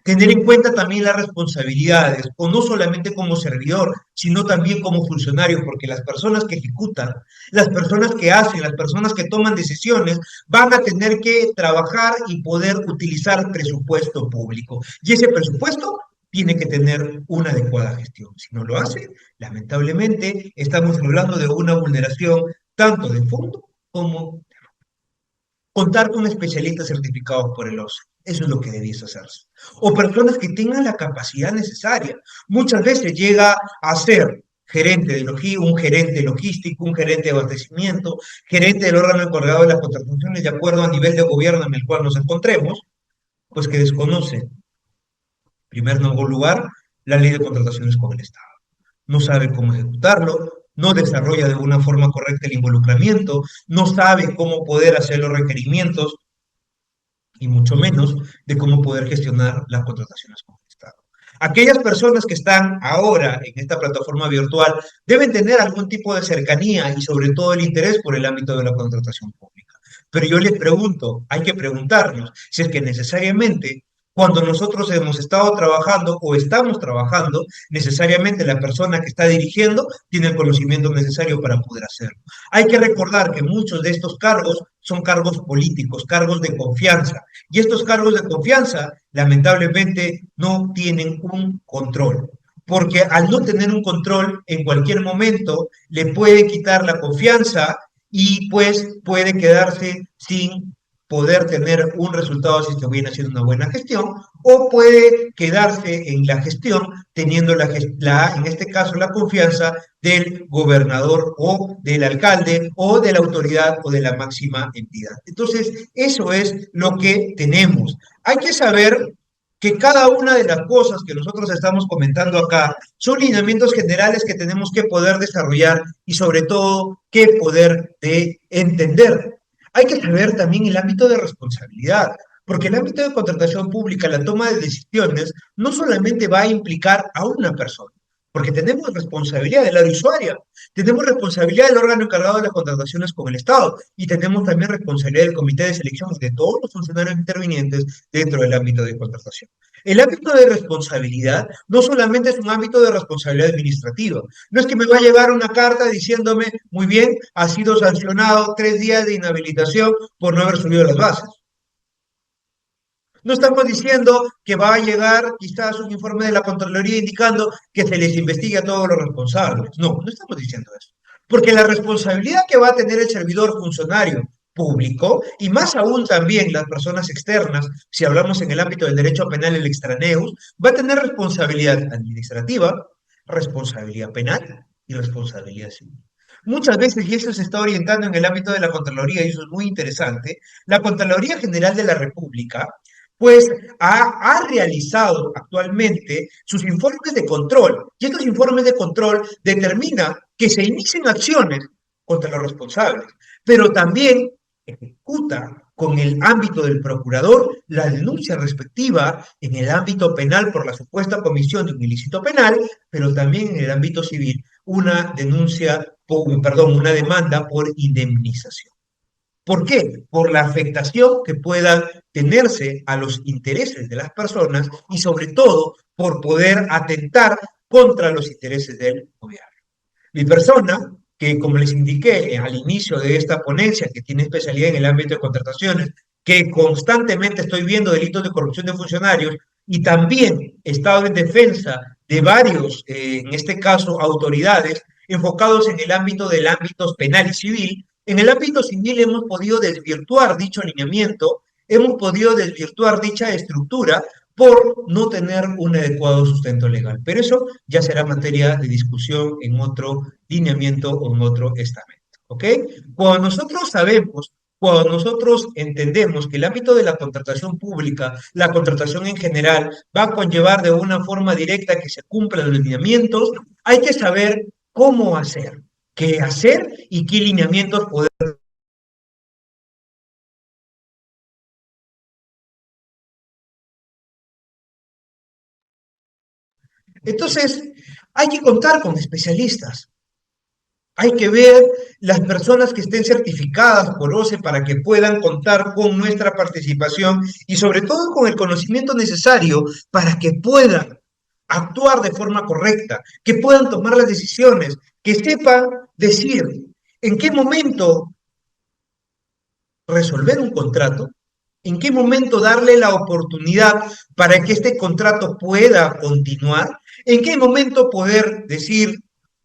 A: Tener en cuenta también las responsabilidades, o no solamente como servidor, sino también como funcionario, porque las personas que ejecutan, las personas que hacen, las personas que toman decisiones, van a tener que trabajar y poder utilizar presupuesto público. Y ese presupuesto tiene que tener una adecuada gestión. Si no lo hace, lamentablemente, estamos hablando de una vulneración tanto de fondo como contar con especialistas certificados por el OCE. Eso es lo que debiese hacerse. O personas que tengan la capacidad necesaria. Muchas veces llega a ser gerente de logística, un gerente logístico, un gerente de abastecimiento, gerente del órgano encargado de las contrataciones de acuerdo a nivel de gobierno en el cual nos encontremos, pues que desconoce, en primer lugar, la ley de contrataciones con el Estado. No sabe cómo ejecutarlo, no desarrolla de una forma correcta el involucramiento, no sabe cómo poder hacer los requerimientos y mucho menos de cómo poder gestionar las contrataciones con el Estado. Aquellas personas que están ahora en esta plataforma virtual deben tener algún tipo de cercanía y sobre todo el interés por el ámbito de la contratación pública. Pero yo les pregunto, hay que preguntarnos si es que necesariamente cuando nosotros hemos estado trabajando o estamos trabajando, necesariamente la persona que está dirigiendo tiene el conocimiento necesario para poder hacerlo. Hay que recordar que muchos de estos cargos son cargos políticos, cargos de confianza, y estos cargos de confianza lamentablemente no tienen un control, porque al no tener un control en cualquier momento le puede quitar la confianza y pues puede quedarse sin poder tener un resultado si se viene haciendo una buena gestión, o puede quedarse en la gestión teniendo en este caso la confianza del gobernador o del alcalde o de la autoridad o de la máxima entidad. Entonces, eso es lo que tenemos. Hay que saber que cada una de las cosas que nosotros estamos comentando acá son lineamientos generales que tenemos que poder desarrollar y sobre todo que poder de entender. Hay que saber también el ámbito de responsabilidad, porque el ámbito de contratación pública, la toma de decisiones, no solamente va a implicar a una persona, porque tenemos responsabilidad del área usuaria, tenemos responsabilidad del órgano encargado de las contrataciones con el Estado y tenemos también responsabilidad del comité de selección y de todos los funcionarios intervinientes dentro del ámbito de contratación. El ámbito de responsabilidad no solamente es un ámbito de responsabilidad administrativa, no es que me va a llegar una carta diciéndome, muy bien, ha sido sancionado 3 días de inhabilitación por no haber subido las bases. No estamos diciendo que va a llegar quizás un informe de la Contraloría indicando que se les investigue a todos los responsables. No, no estamos diciendo eso. Porque la responsabilidad que va a tener el servidor funcionario público, y más aún también las personas externas, si hablamos en el ámbito del derecho penal, el extraneus, va a tener responsabilidad administrativa, responsabilidad penal y responsabilidad civil. Muchas veces, y eso se está orientando en el ámbito de la Contraloría, y eso es muy interesante, la Contraloría General de la República pues ha realizado actualmente sus informes de control y estos informes de control determinan que se inicien acciones contra los responsables, pero también ejecuta con el ámbito del procurador la denuncia respectiva en el ámbito penal por la supuesta comisión de un ilícito penal, pero también en el ámbito civil una denuncia, perdón, una demanda por indemnización. ¿Por qué? Por la afectación que puedan tenerse a los intereses de las personas y sobre todo por poder atentar contra los intereses del gobierno. Mi persona, que como les indiqué al inicio de esta ponencia, que tiene especialidad en el ámbito de contrataciones, que constantemente estoy viendo delitos de corrupción de funcionarios y también he estado en defensa de varios, en este caso, autoridades enfocados en el ámbito del ámbito penal y civil. En el ámbito civil hemos podido desvirtuar dicho alineamiento, hemos podido desvirtuar dicha estructura por no tener un adecuado sustento legal. Pero eso ya será materia de discusión en otro lineamiento o en otro estamento. ¿Ok? Cuando nosotros sabemos, cuando nosotros entendemos que el ámbito de la contratación pública, la contratación en general, va a conllevar de una forma directa que se cumplan los lineamientos, hay que saber cómo hacer, qué hacer y qué lineamientos poder. Entonces, hay que contar con especialistas. Hay que ver las personas que estén certificadas por OCE para que puedan contar con nuestra participación y sobre todo con el conocimiento necesario para que puedan actuar de forma correcta, que puedan tomar las decisiones, que sepan decir en qué momento resolver un contrato, en qué momento darle la oportunidad para que este contrato pueda continuar, en qué momento poder decir,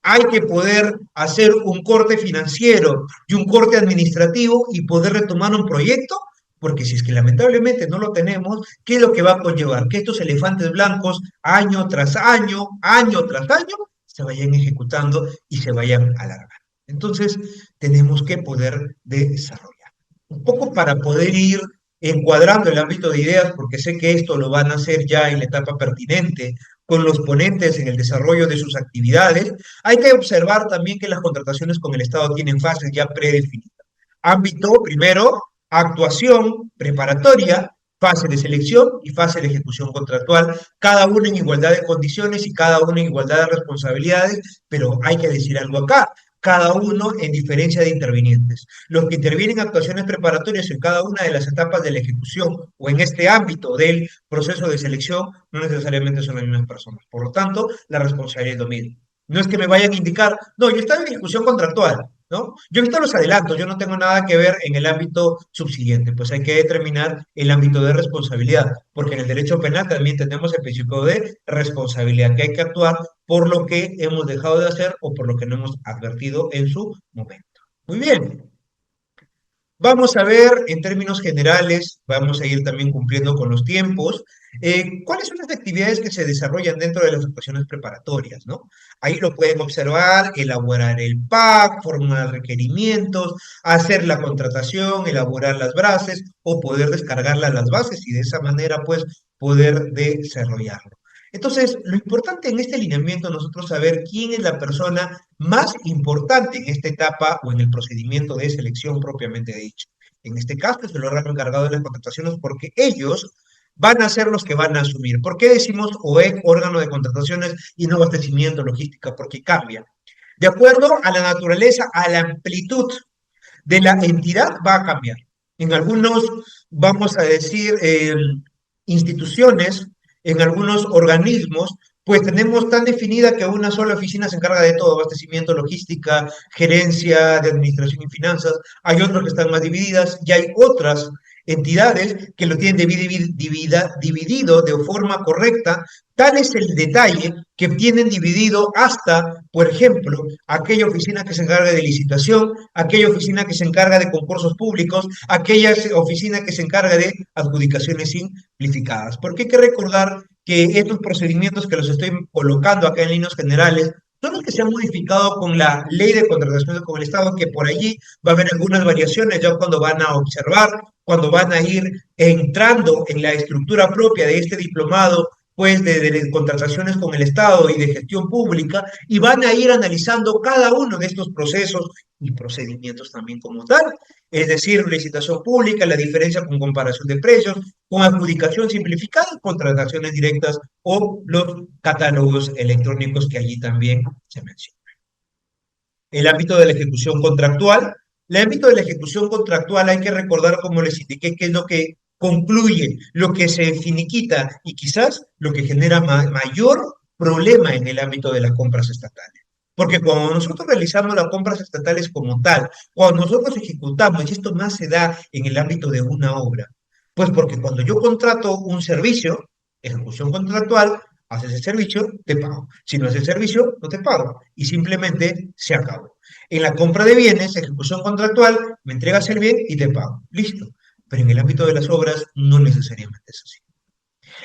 A: hay que poder hacer un corte financiero y un corte administrativo y poder retomar un proyecto, porque si es que lamentablemente no lo tenemos, ¿qué es lo que va a conllevar? Que estos elefantes blancos, año tras año, se vayan ejecutando y se vayan alargando. Entonces, tenemos que poder desarrollar un poco para poder ir encuadrando el ámbito de ideas, porque sé que esto lo van a hacer ya en la etapa pertinente con los ponentes en el desarrollo de sus actividades, hay que observar también que las contrataciones con el Estado tienen fases ya predefinidas. Ámbito, primero, actuación preparatoria, fase de selección y fase de ejecución contractual, cada uno en igualdad de condiciones y cada uno en igualdad de responsabilidades, pero hay que decir algo acá, cada uno en diferencia de intervinientes. Los que intervienen en actuaciones preparatorias en cada una de las etapas de la ejecución o en este ámbito del proceso de selección no necesariamente son las mismas personas. Por lo tanto, la responsabilidad es lo mismo. No es que me vayan a indicar, no, yo estaba en ejecución contractual, ¿no? Yo he visto los adelantos, yo no tengo nada que ver en el ámbito subsiguiente, pues hay que determinar el ámbito de responsabilidad, porque en el derecho penal también tenemos el principio de responsabilidad, que hay que actuar por lo que hemos dejado de hacer o por lo que no hemos advertido en su momento. Muy bien, vamos a ver en términos generales, vamos a ir también cumpliendo con los tiempos, cuáles son las actividades que se desarrollan dentro de las actuaciones preparatorias, ¿no? Ahí lo pueden observar, elaborar el PAC, formular requerimientos, hacer la contratación, elaborar las bases o poder descargarlas las bases y de esa manera, pues, poder desarrollarlo. Entonces, lo importante en este lineamiento es nosotros saber quién es la persona más importante en esta etapa o en el procedimiento de selección propiamente dicho. En este caso es el órgano encargado de las contrataciones porque ellos van a ser los que van a asumir. ¿Por qué decimos OEC, órgano de contrataciones y no abastecimiento, logística? Porque cambia. De acuerdo a la naturaleza, a la amplitud de la entidad va a cambiar. En algunos, vamos a decir, instituciones, en algunos organismos, pues tenemos tan definida que una sola oficina se encarga de todo, abastecimiento, logística, gerencia de administración y finanzas. Hay otras que están más divididas y hay otras entidades que lo tienen dividido de forma correcta. Tal es el detalle que tienen dividido hasta, por ejemplo, aquella oficina que se encarga de licitación, aquella oficina que se encarga de concursos públicos, aquella oficina que se encarga de adjudicaciones simplificadas. Porque hay que recordar que estos procedimientos que los estoy colocando acá en líneas generales son los que se han modificado con la ley de contratación con el Estado, que por allí va a haber algunas variaciones ya cuando van a observar, cuando van a ir entrando en la estructura propia de este diplomado pues de contrataciones con el Estado y de gestión pública y van a ir analizando cada uno de estos procesos y procedimientos también como tal, es decir, licitación pública, la diferencia con comparación de precios, con adjudicación simplificada, contrataciones directas o los catálogos electrónicos que allí también se mencionan. El ámbito de la ejecución contractual. El ámbito de la ejecución contractual hay que recordar, como les indiqué, qué es lo que concluye, lo que se finiquita y quizás lo que genera mayor problema en el ámbito de las compras estatales. Porque cuando nosotros realizamos las compras estatales como tal, cuando nosotros ejecutamos, y esto más se da en el ámbito de una obra, pues porque cuando yo contrato un servicio, ejecución contractual, haces el servicio, te pago. Si no haces el servicio, no te pago. Y simplemente se acabó. En la compra de bienes, ejecución contractual, me entregas el bien y te pago. Listo. Pero en el ámbito de las obras no necesariamente es así.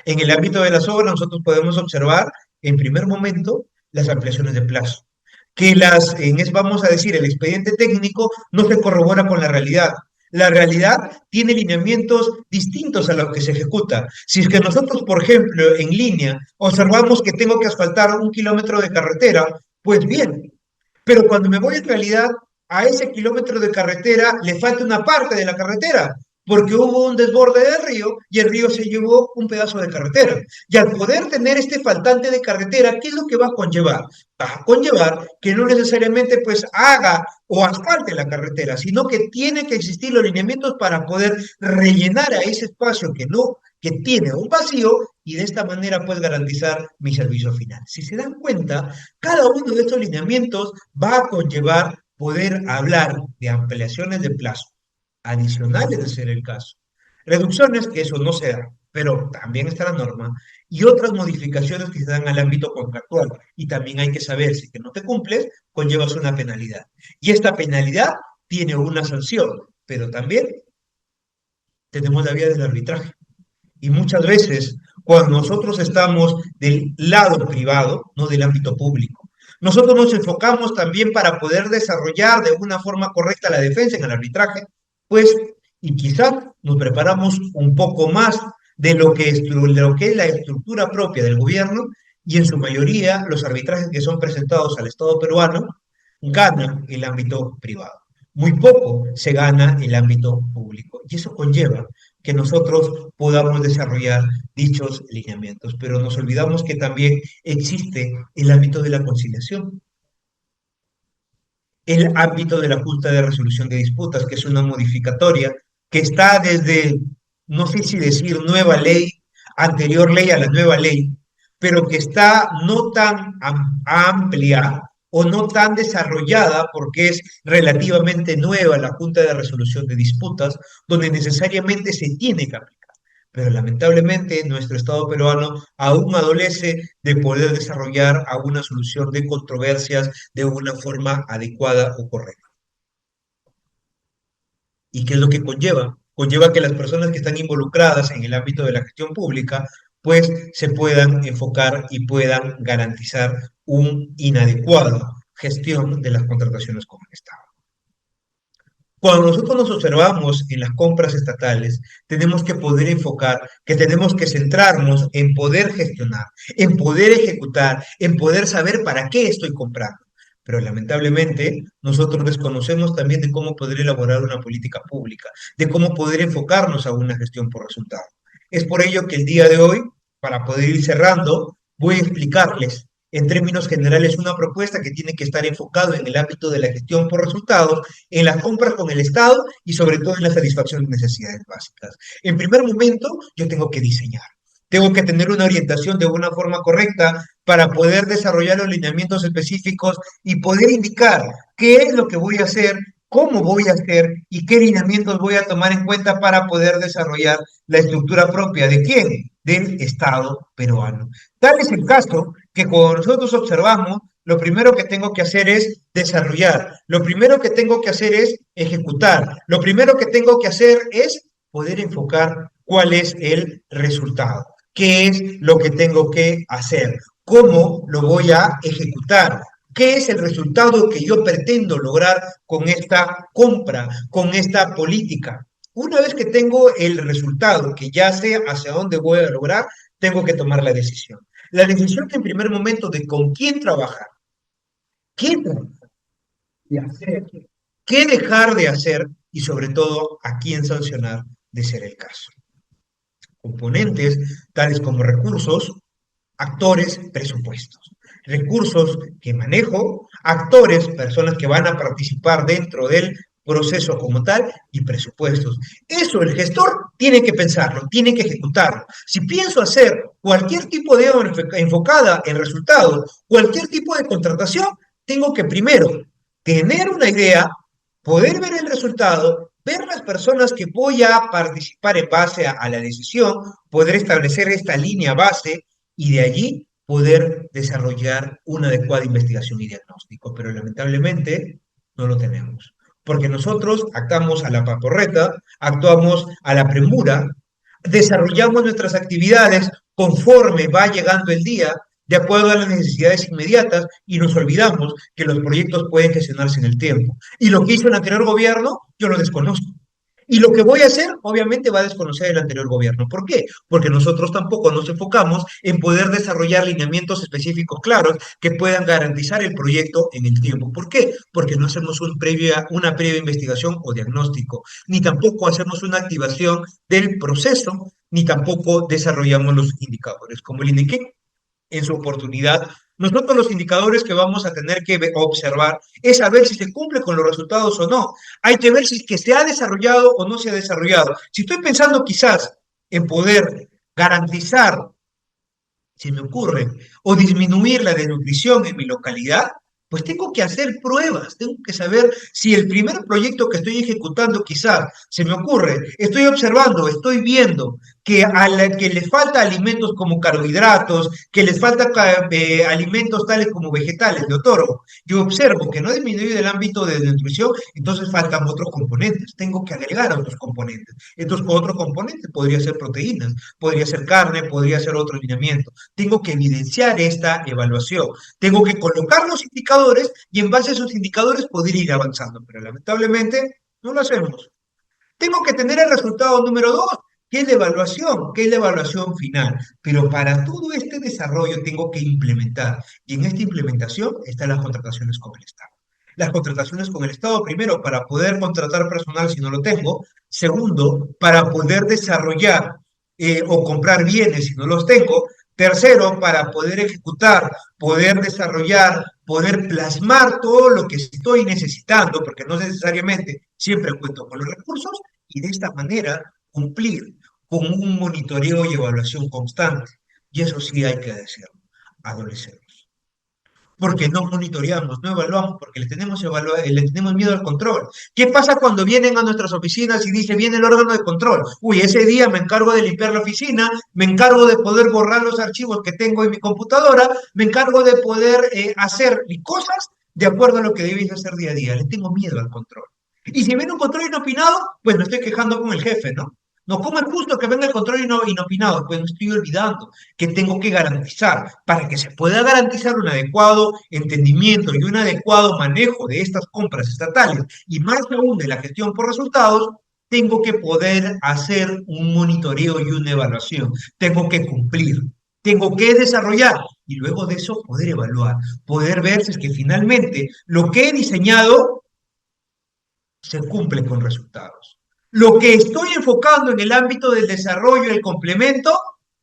A: En el ámbito de las obras nosotros podemos observar en primer momento las ampliaciones de plazo, que vamos a decir, el expediente técnico no se corrobora con la realidad. La realidad tiene lineamientos distintos a los que se ejecuta. Si es que nosotros, por ejemplo, en línea, observamos que tengo que asfaltar 1 kilómetro de carretera, pues bien, pero cuando me voy en realidad a ese kilómetro de carretera, le falta una parte de la carretera, porque hubo un desborde del río y el río se llevó un pedazo de carretera. Y al poder tener este faltante de carretera, ¿qué es lo que va a conllevar? Va a conllevar que no necesariamente pues haga o asfalte la carretera, sino que tiene que existir los lineamientos para poder rellenar a ese espacio que tiene un vacío y de esta manera pues garantizar mi servicio final. Si se dan cuenta, cada uno de estos lineamientos va a conllevar poder hablar de ampliaciones de plazo adicionales de ser el caso. Reducciones, que eso no se da, pero también está la norma, y otras modificaciones que se dan al ámbito contractual. Y también hay que saber, si que no te cumples, conllevas una penalidad. Y esta penalidad tiene una sanción, pero también tenemos la vía del arbitraje. Y muchas veces, cuando nosotros estamos del lado privado, no del ámbito público, nosotros nos enfocamos también para poder desarrollar de una forma correcta la defensa en el arbitraje, pues, y quizás nos preparamos un poco más de lo que es la estructura propia del gobierno, y en su mayoría los arbitrajes que son presentados al Estado peruano ganan el ámbito privado. Muy poco se gana el ámbito público. Y eso conlleva que nosotros podamos desarrollar dichos lineamientos. Pero nos olvidamos que también existe el ámbito de la conciliación, el ámbito de la Junta de Resolución de Disputas, que es una modificatoria que está desde, no sé si decir nueva ley, anterior ley a la nueva ley, pero que está no tan amplia o no tan desarrollada porque es relativamente nueva la Junta de Resolución de Disputas, donde necesariamente se tiene que aplicar. Pero lamentablemente nuestro Estado peruano aún adolece de poder desarrollar alguna solución de controversias de una forma adecuada o correcta. ¿Y qué es lo que conlleva? Conlleva que las personas que están involucradas en el ámbito de la gestión pública, pues se puedan enfocar y puedan garantizar una inadecuada gestión de las contrataciones con el Estado. Cuando nosotros nos observamos en las compras estatales, tenemos que poder enfocar, que tenemos que centrarnos en poder gestionar, en poder ejecutar, en poder saber para qué estoy comprando. Pero lamentablemente nosotros desconocemos también de cómo poder elaborar una política pública, de cómo poder enfocarnos a una gestión por resultados. Es por ello que el día de hoy, para poder ir cerrando, voy a explicarles en términos generales una propuesta que tiene que estar enfocado en el ámbito de la gestión por resultados, en las compras con el Estado y sobre todo en la satisfacción de necesidades básicas. En primer momento, yo tengo que diseñar. Tengo que tener una orientación de una forma correcta para poder desarrollar los lineamientos específicos y poder indicar qué es lo que voy a hacer, cómo voy a hacer y qué lineamientos voy a tomar en cuenta para poder desarrollar la estructura propia. ¿De quién? Del Estado peruano. Tal es el caso que cuando nosotros observamos, lo primero que tengo que hacer es desarrollar, lo primero que tengo que hacer es ejecutar, lo primero que tengo que hacer es poder enfocar cuál es el resultado, qué es lo que tengo que hacer, cómo lo voy a ejecutar, qué es el resultado que yo pretendo lograr con esta compra, con esta política. Una vez que tengo el resultado, que ya sé hacia dónde voy a lograr, tengo que tomar la decisión. La decisión en primer momento de con quién trabajar, qué trabajar y hacer, qué dejar de hacer y sobre todo a quién sancionar de ser el caso. Componentes tales como recursos, actores, presupuestos. Recursos que manejo, actores, personas que van a participar dentro del proceso como tal y presupuestos. Eso el gestor tiene que pensarlo, tiene que ejecutarlo. Si pienso hacer cualquier tipo de obra enfocada en resultados, cualquier tipo de contratación, tengo que primero tener una idea, poder ver el resultado, ver las personas que voy a participar en base a la decisión, poder establecer esta línea base y de allí poder desarrollar una adecuada investigación y diagnóstico. Pero lamentablemente no lo tenemos. Porque nosotros actuamos a la paporreta, actuamos a la premura, desarrollamos nuestras actividades conforme va llegando el día, de acuerdo a las necesidades inmediatas, y nos olvidamos que los proyectos pueden gestionarse en el tiempo. Y lo que hizo el anterior gobierno, yo lo desconozco. Y lo que voy a hacer, obviamente, va a desconocer el anterior gobierno. ¿Por qué? Porque nosotros tampoco nos enfocamos en poder desarrollar lineamientos específicos claros que puedan garantizar el proyecto en el tiempo. ¿Por qué? Porque no hacemos una previa investigación o diagnóstico, ni tampoco hacemos una activación del proceso, ni tampoco desarrollamos los indicadores. Como le indiqué, en su oportunidad. Nosotros los indicadores que vamos a tener que observar es saber si se cumple con los resultados o no. Hay que ver si es que se ha desarrollado o no se ha desarrollado. Si estoy pensando quizás en poder garantizar, se me ocurre, o disminuir la desnutrición en mi localidad, pues tengo que hacer pruebas, tengo que saber si el primer proyecto que estoy ejecutando quizás, se me ocurre, estoy observando, estoy viendo que a la que les falta alimentos como carbohidratos, que les falta alimentos tales como vegetales de otorgo, yo observo que no ha disminuido el ámbito de nutrición, entonces faltan otros componentes, tengo que agregar otros componentes. Estos otros componentes podría ser proteínas, podría ser carne, podría ser otro alineamiento. Tengo que evidenciar esta evaluación, tengo que colocar los indicadores y en base a esos indicadores poder ir avanzando, pero lamentablemente no lo hacemos. Tengo que tener el resultado número dos, que es la evaluación, que es la evaluación final. Pero para todo este desarrollo tengo que implementar. Y en esta implementación están las contrataciones con el Estado. Las contrataciones con el Estado, primero, para poder contratar personal si no lo tengo. Segundo, para poder desarrollar o comprar bienes si no los tengo. Tercero, para poder ejecutar, poder desarrollar, poder plasmar todo lo que estoy necesitando, porque no necesariamente siempre cuento con los recursos, y de esta manera cumplir con un monitoreo y evaluación constante. Y eso sí hay que decirlo, adolescentes. Porque no monitoreamos, no evaluamos, porque le tenemos miedo al control. ¿Qué pasa cuando vienen a nuestras oficinas y dice, viene el órgano de control? Uy, ese día me encargo de limpiar la oficina, me encargo de poder borrar los archivos que tengo en mi computadora, me encargo de poder hacer cosas de acuerdo a lo que debéis hacer día a día. Le tengo miedo al control. Y si viene un control inopinado, pues me estoy quejando con el jefe, ¿no? No, ¿cómo es justo que venga el control inopinado? Pues me estoy olvidando que tengo que garantizar, para que se pueda garantizar un adecuado entendimiento y un adecuado manejo de estas compras estatales, y más aún de la gestión por resultados, tengo que poder hacer un monitoreo y una evaluación, tengo que cumplir, tengo que desarrollar y luego de eso poder evaluar, poder ver si es que finalmente lo que he diseñado se cumple con resultados. Lo que estoy enfocando en el ámbito del desarrollo, el complemento,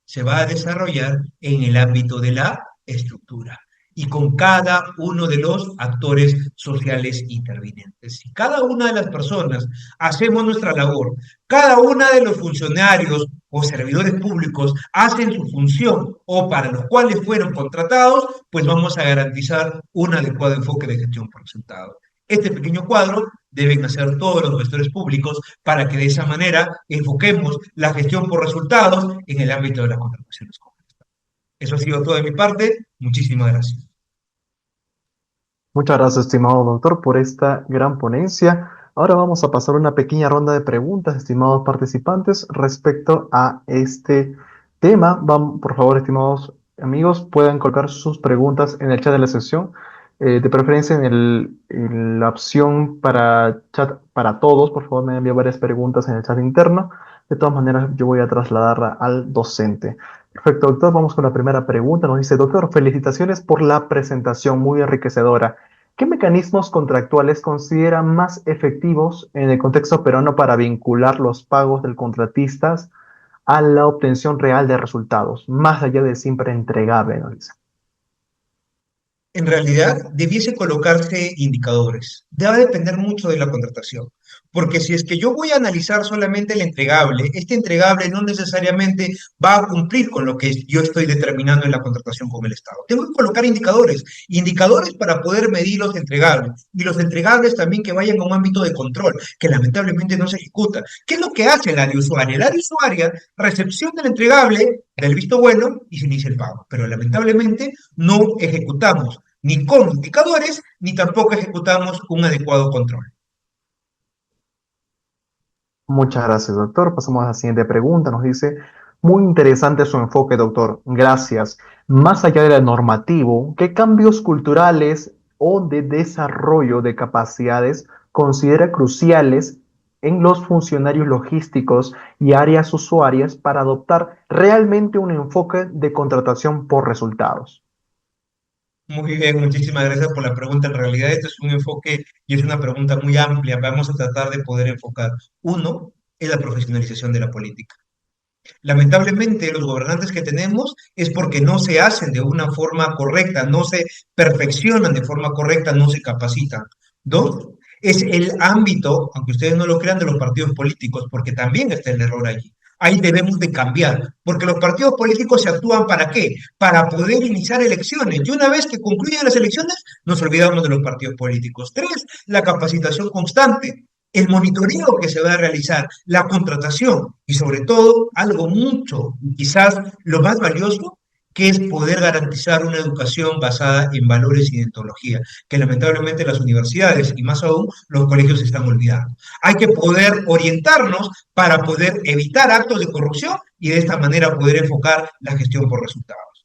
A: se va a desarrollar en el ámbito de la estructura y con cada uno de los actores sociales intervinientes. Si cada una de las personas hacemos nuestra labor, cada una de los funcionarios o servidores públicos hacen su función o para los cuales fueron contratados, pues vamos a garantizar un adecuado enfoque de gestión por resultados. Este pequeño cuadro deben hacer todos los gestores públicos para que de esa manera enfoquemos la gestión por resultados en el ámbito de las contrataciones. Eso ha sido todo de mi parte. Muchísimas gracias.
B: Muchas gracias, estimado doctor, por esta gran ponencia. Ahora vamos a pasar una pequeña ronda de preguntas, estimados participantes, respecto a este tema. Por favor, estimados amigos, pueden colocar sus preguntas en el chat de la sesión, de preferencia en la opción para chat para todos. Por favor, me envíen varias preguntas en el chat interno. De todas maneras, yo voy a trasladarla al docente. Perfecto, doctor. Vamos con la primera pregunta. Nos dice, doctor, felicitaciones por la presentación muy enriquecedora. ¿Qué mecanismos contractuales considera más efectivos en el contexto peruano para vincular los pagos del contratistas a la obtención real de resultados, más allá de siempre entregable, ¿no? Dice.
A: En realidad, debiese colocarse indicadores. Debe depender mucho de la contratación. Porque si es que yo voy a analizar solamente el entregable, este entregable no necesariamente va a cumplir con lo que yo estoy determinando en la contratación con el Estado. Tengo que colocar indicadores, indicadores para poder medir los entregables. Y los entregables también que vayan a un ámbito de control, que lamentablemente no se ejecuta. ¿Qué es lo que hace el área usuaria? El área usuaria recepciona el entregable del visto bueno y se inicia el pago. Pero lamentablemente no ejecutamos ni con indicadores, ni tampoco ejecutamos un adecuado control.
B: Muchas gracias, doctor. Pasamos a la siguiente pregunta. Nos dice, muy interesante su enfoque, doctor. Gracias. Más allá del normativo, ¿qué cambios culturales o de desarrollo de capacidades considera cruciales en los funcionarios logísticos y áreas usuarias para adoptar realmente un enfoque de contratación por resultados?
A: Muy bien, muchísimas gracias por la pregunta. En realidad, esto es un enfoque y es una pregunta muy amplia. Vamos a tratar de poder enfocar. Uno es la profesionalización de la política. Lamentablemente, los gobernantes que tenemos es porque no se hacen de una forma correcta, no se perfeccionan de forma correcta, no se capacitan. Dos, es el ámbito, aunque ustedes no lo crean, de los partidos políticos, porque también está el error allí. Ahí debemos de cambiar, porque los partidos políticos se actúan ¿para qué? Para poder iniciar elecciones. Y una vez que concluyen las elecciones, nos olvidamos de los partidos políticos. Tres, la capacitación constante, el monitoreo que se va a realizar, la contratación y sobre todo algo mucho, quizás lo más valioso, que es poder garantizar una educación basada en valores y dentología, que lamentablemente las universidades y más aún los colegios se están olvidando. Hay que poder orientarnos para poder evitar actos de corrupción y de esta manera poder enfocar la gestión por resultados.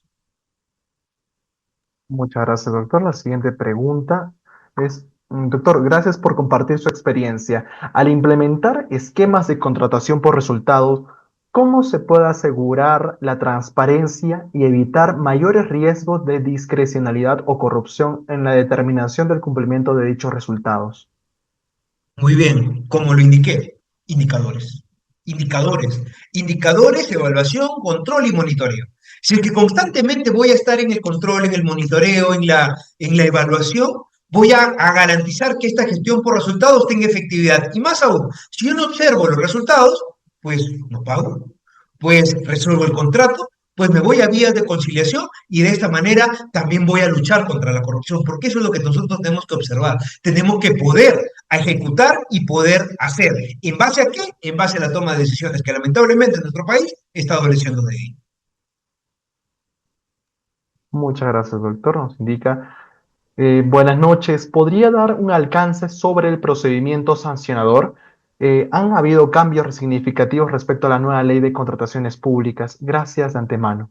B: Muchas gracias, doctor. La siguiente pregunta es, doctor, gracias por compartir su experiencia. Al implementar esquemas de contratación por resultados, ¿cómo se puede asegurar la transparencia y evitar mayores riesgos de discrecionalidad o corrupción en la determinación del cumplimiento de dichos resultados?
A: Muy bien, como lo indiqué, indicadores. Indicadores. Indicadores, evaluación, control y monitoreo. Si es que constantemente voy a estar en el control, en el monitoreo, en la evaluación, voy a garantizar que esta gestión por resultados tenga efectividad. Y más aún, si yo no observo los resultados, pues no pago, pues resuelvo el contrato, pues me voy a vías de conciliación y de esta manera también voy a luchar contra la corrupción, porque eso es lo que nosotros tenemos que observar. Tenemos que poder ejecutar y poder hacer. ¿En base a qué? En base a la toma de decisiones que lamentablemente en nuestro país está adoleciendo de ello.
B: Muchas gracias, doctor. Nos indica, buenas noches. ¿Podría dar un alcance sobre el procedimiento sancionador? Han habido cambios significativos respecto a la nueva ley de contrataciones públicas. Gracias de antemano.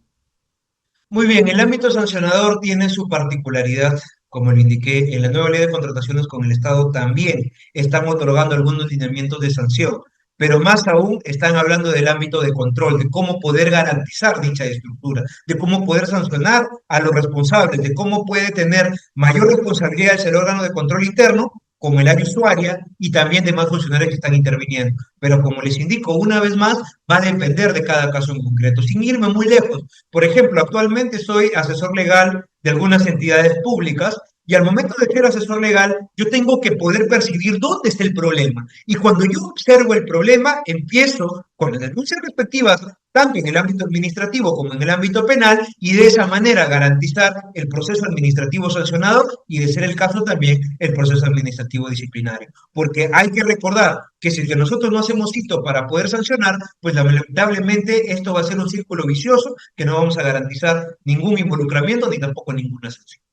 A: Muy bien, el ámbito sancionador tiene su particularidad, como le indiqué, en la nueva ley de contrataciones con el Estado también están otorgando algunos lineamientos de sanción, pero más aún están hablando del ámbito de control, de cómo poder garantizar dicha estructura, de cómo poder sancionar a los responsables, de cómo puede tener mayor responsabilidad el órgano de control interno, como el área usuaria, y también demás funcionarios que están interviniendo. Pero como les indico, una vez más, va a depender de cada caso en concreto, sin irme muy lejos. Por ejemplo, actualmente soy asesor legal de algunas entidades públicas y al momento de ser asesor legal, yo tengo que poder percibir dónde está el problema. Y cuando yo observo el problema, empiezo con las denuncias respectivas, tanto en el ámbito administrativo como en el ámbito penal, y de esa manera garantizar el proceso administrativo sancionador y, de ser el caso, también el proceso administrativo disciplinario. Porque hay que recordar que si nosotros no hacemos hito para poder sancionar, pues lamentablemente esto va a ser un círculo vicioso que no vamos a garantizar ningún involucramiento ni tampoco ninguna sanción.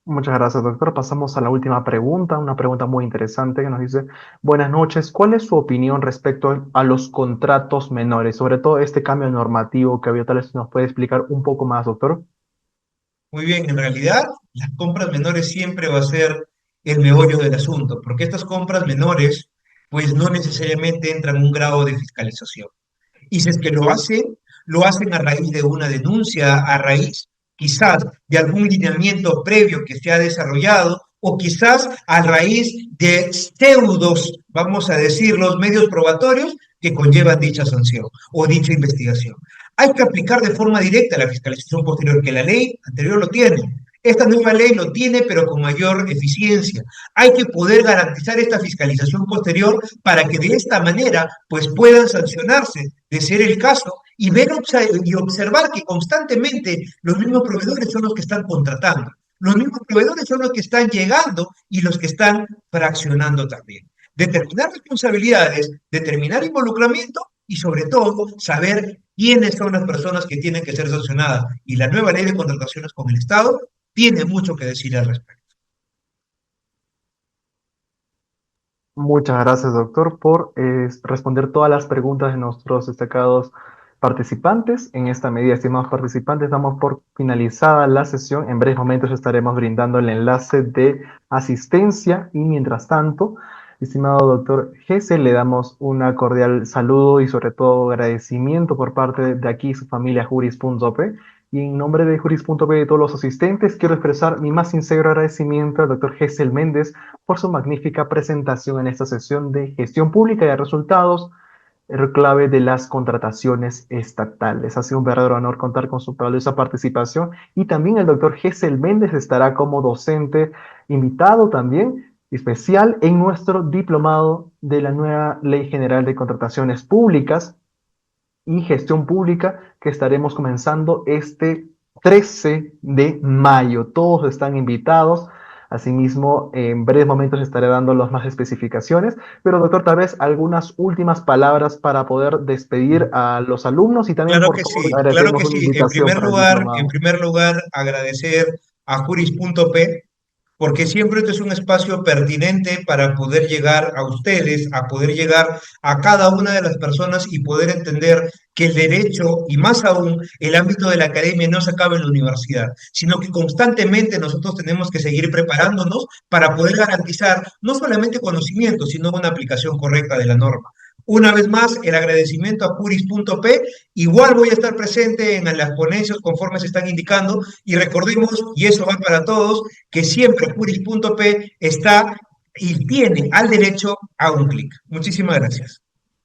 B: Muchas gracias, doctor. Pasamos a la última pregunta, una pregunta muy interesante que nos dice, buenas noches, ¿cuál es su opinión respecto a los contratos menores? Sobre todo este cambio normativo que había, tal vez nos puede explicar un poco más, doctor.
A: Muy bien, en realidad las compras menores siempre va a ser el meollo del asunto, porque estas compras menores pues no necesariamente entran en un grado de fiscalización. Y si es que lo hacen a raíz de una denuncia, a raíz quizás de algún lineamiento previo que se ha desarrollado, o quizás a raíz de pseudos, vamos a decir, los medios probatorios que conllevan dicha sanción o dicha investigación. Hay que aplicar de forma directa la fiscalización posterior, que la ley anterior lo tiene. Esta nueva ley lo tiene, pero con mayor eficiencia. Hay que poder garantizar esta fiscalización posterior para que de esta manera pues puedan sancionarse, de ser el caso, y ver y observar que constantemente los mismos proveedores son los que están contratando. Los mismos proveedores son los que están llegando y los que están fraccionando también. Determinar responsabilidades, determinar involucramiento y sobre todo saber quiénes son las personas que tienen que ser sancionadas. Y la nueva ley de contrataciones con el Estado tiene mucho que decir al respecto.
B: Muchas gracias, doctor, por responder todas las preguntas de nuestros destacados participantes. En esta medida, estimados participantes, damos por finalizada la sesión. En breves momentos estaremos brindando el enlace de asistencia y, mientras tanto, estimado doctor Gessel, le damos una cordial saludo y sobre todo agradecimiento por parte de aquí su familia Juris.p. Y en nombre de Juris.p y de todos los asistentes, quiero expresar mi más sincero agradecimiento al doctor Gessel Méndez por su magnífica presentación en esta sesión de gestión pública y de resultados, el clave de las contrataciones estatales. Ha sido un verdadero honor contar con su valiosa participación y también el doctor Gessel Méndez estará como docente invitado también especial en nuestro diplomado de la nueva Ley General de Contrataciones Públicas y Gestión Pública que estaremos comenzando este 13 de mayo. Todos están invitados. Asimismo, en breves momentos estaré dando las más especificaciones, pero doctor, tal vez algunas últimas palabras para poder despedir a los alumnos y también, por favor,
A: Claro
B: agradecemos
A: que
B: una
A: sí.
B: invitación para el
A: En
B: diplomado.
A: primer lugar, agradecer a Juris.p porque siempre este es un espacio pertinente para poder llegar a ustedes, a poder llegar a cada una de las personas y poder entender que el derecho, y más aún el ámbito de la academia, no se acaba en la universidad, sino que constantemente nosotros tenemos que seguir preparándonos para poder garantizar no solamente conocimiento, sino una aplicación correcta de la norma. Una vez más, el agradecimiento a Juris.p. Igual voy a estar presente en las ponencias conforme se están indicando y recordemos, y eso va para todos, que siempre Juris.p está y tiene al derecho a un clic. Muchísimas gracias.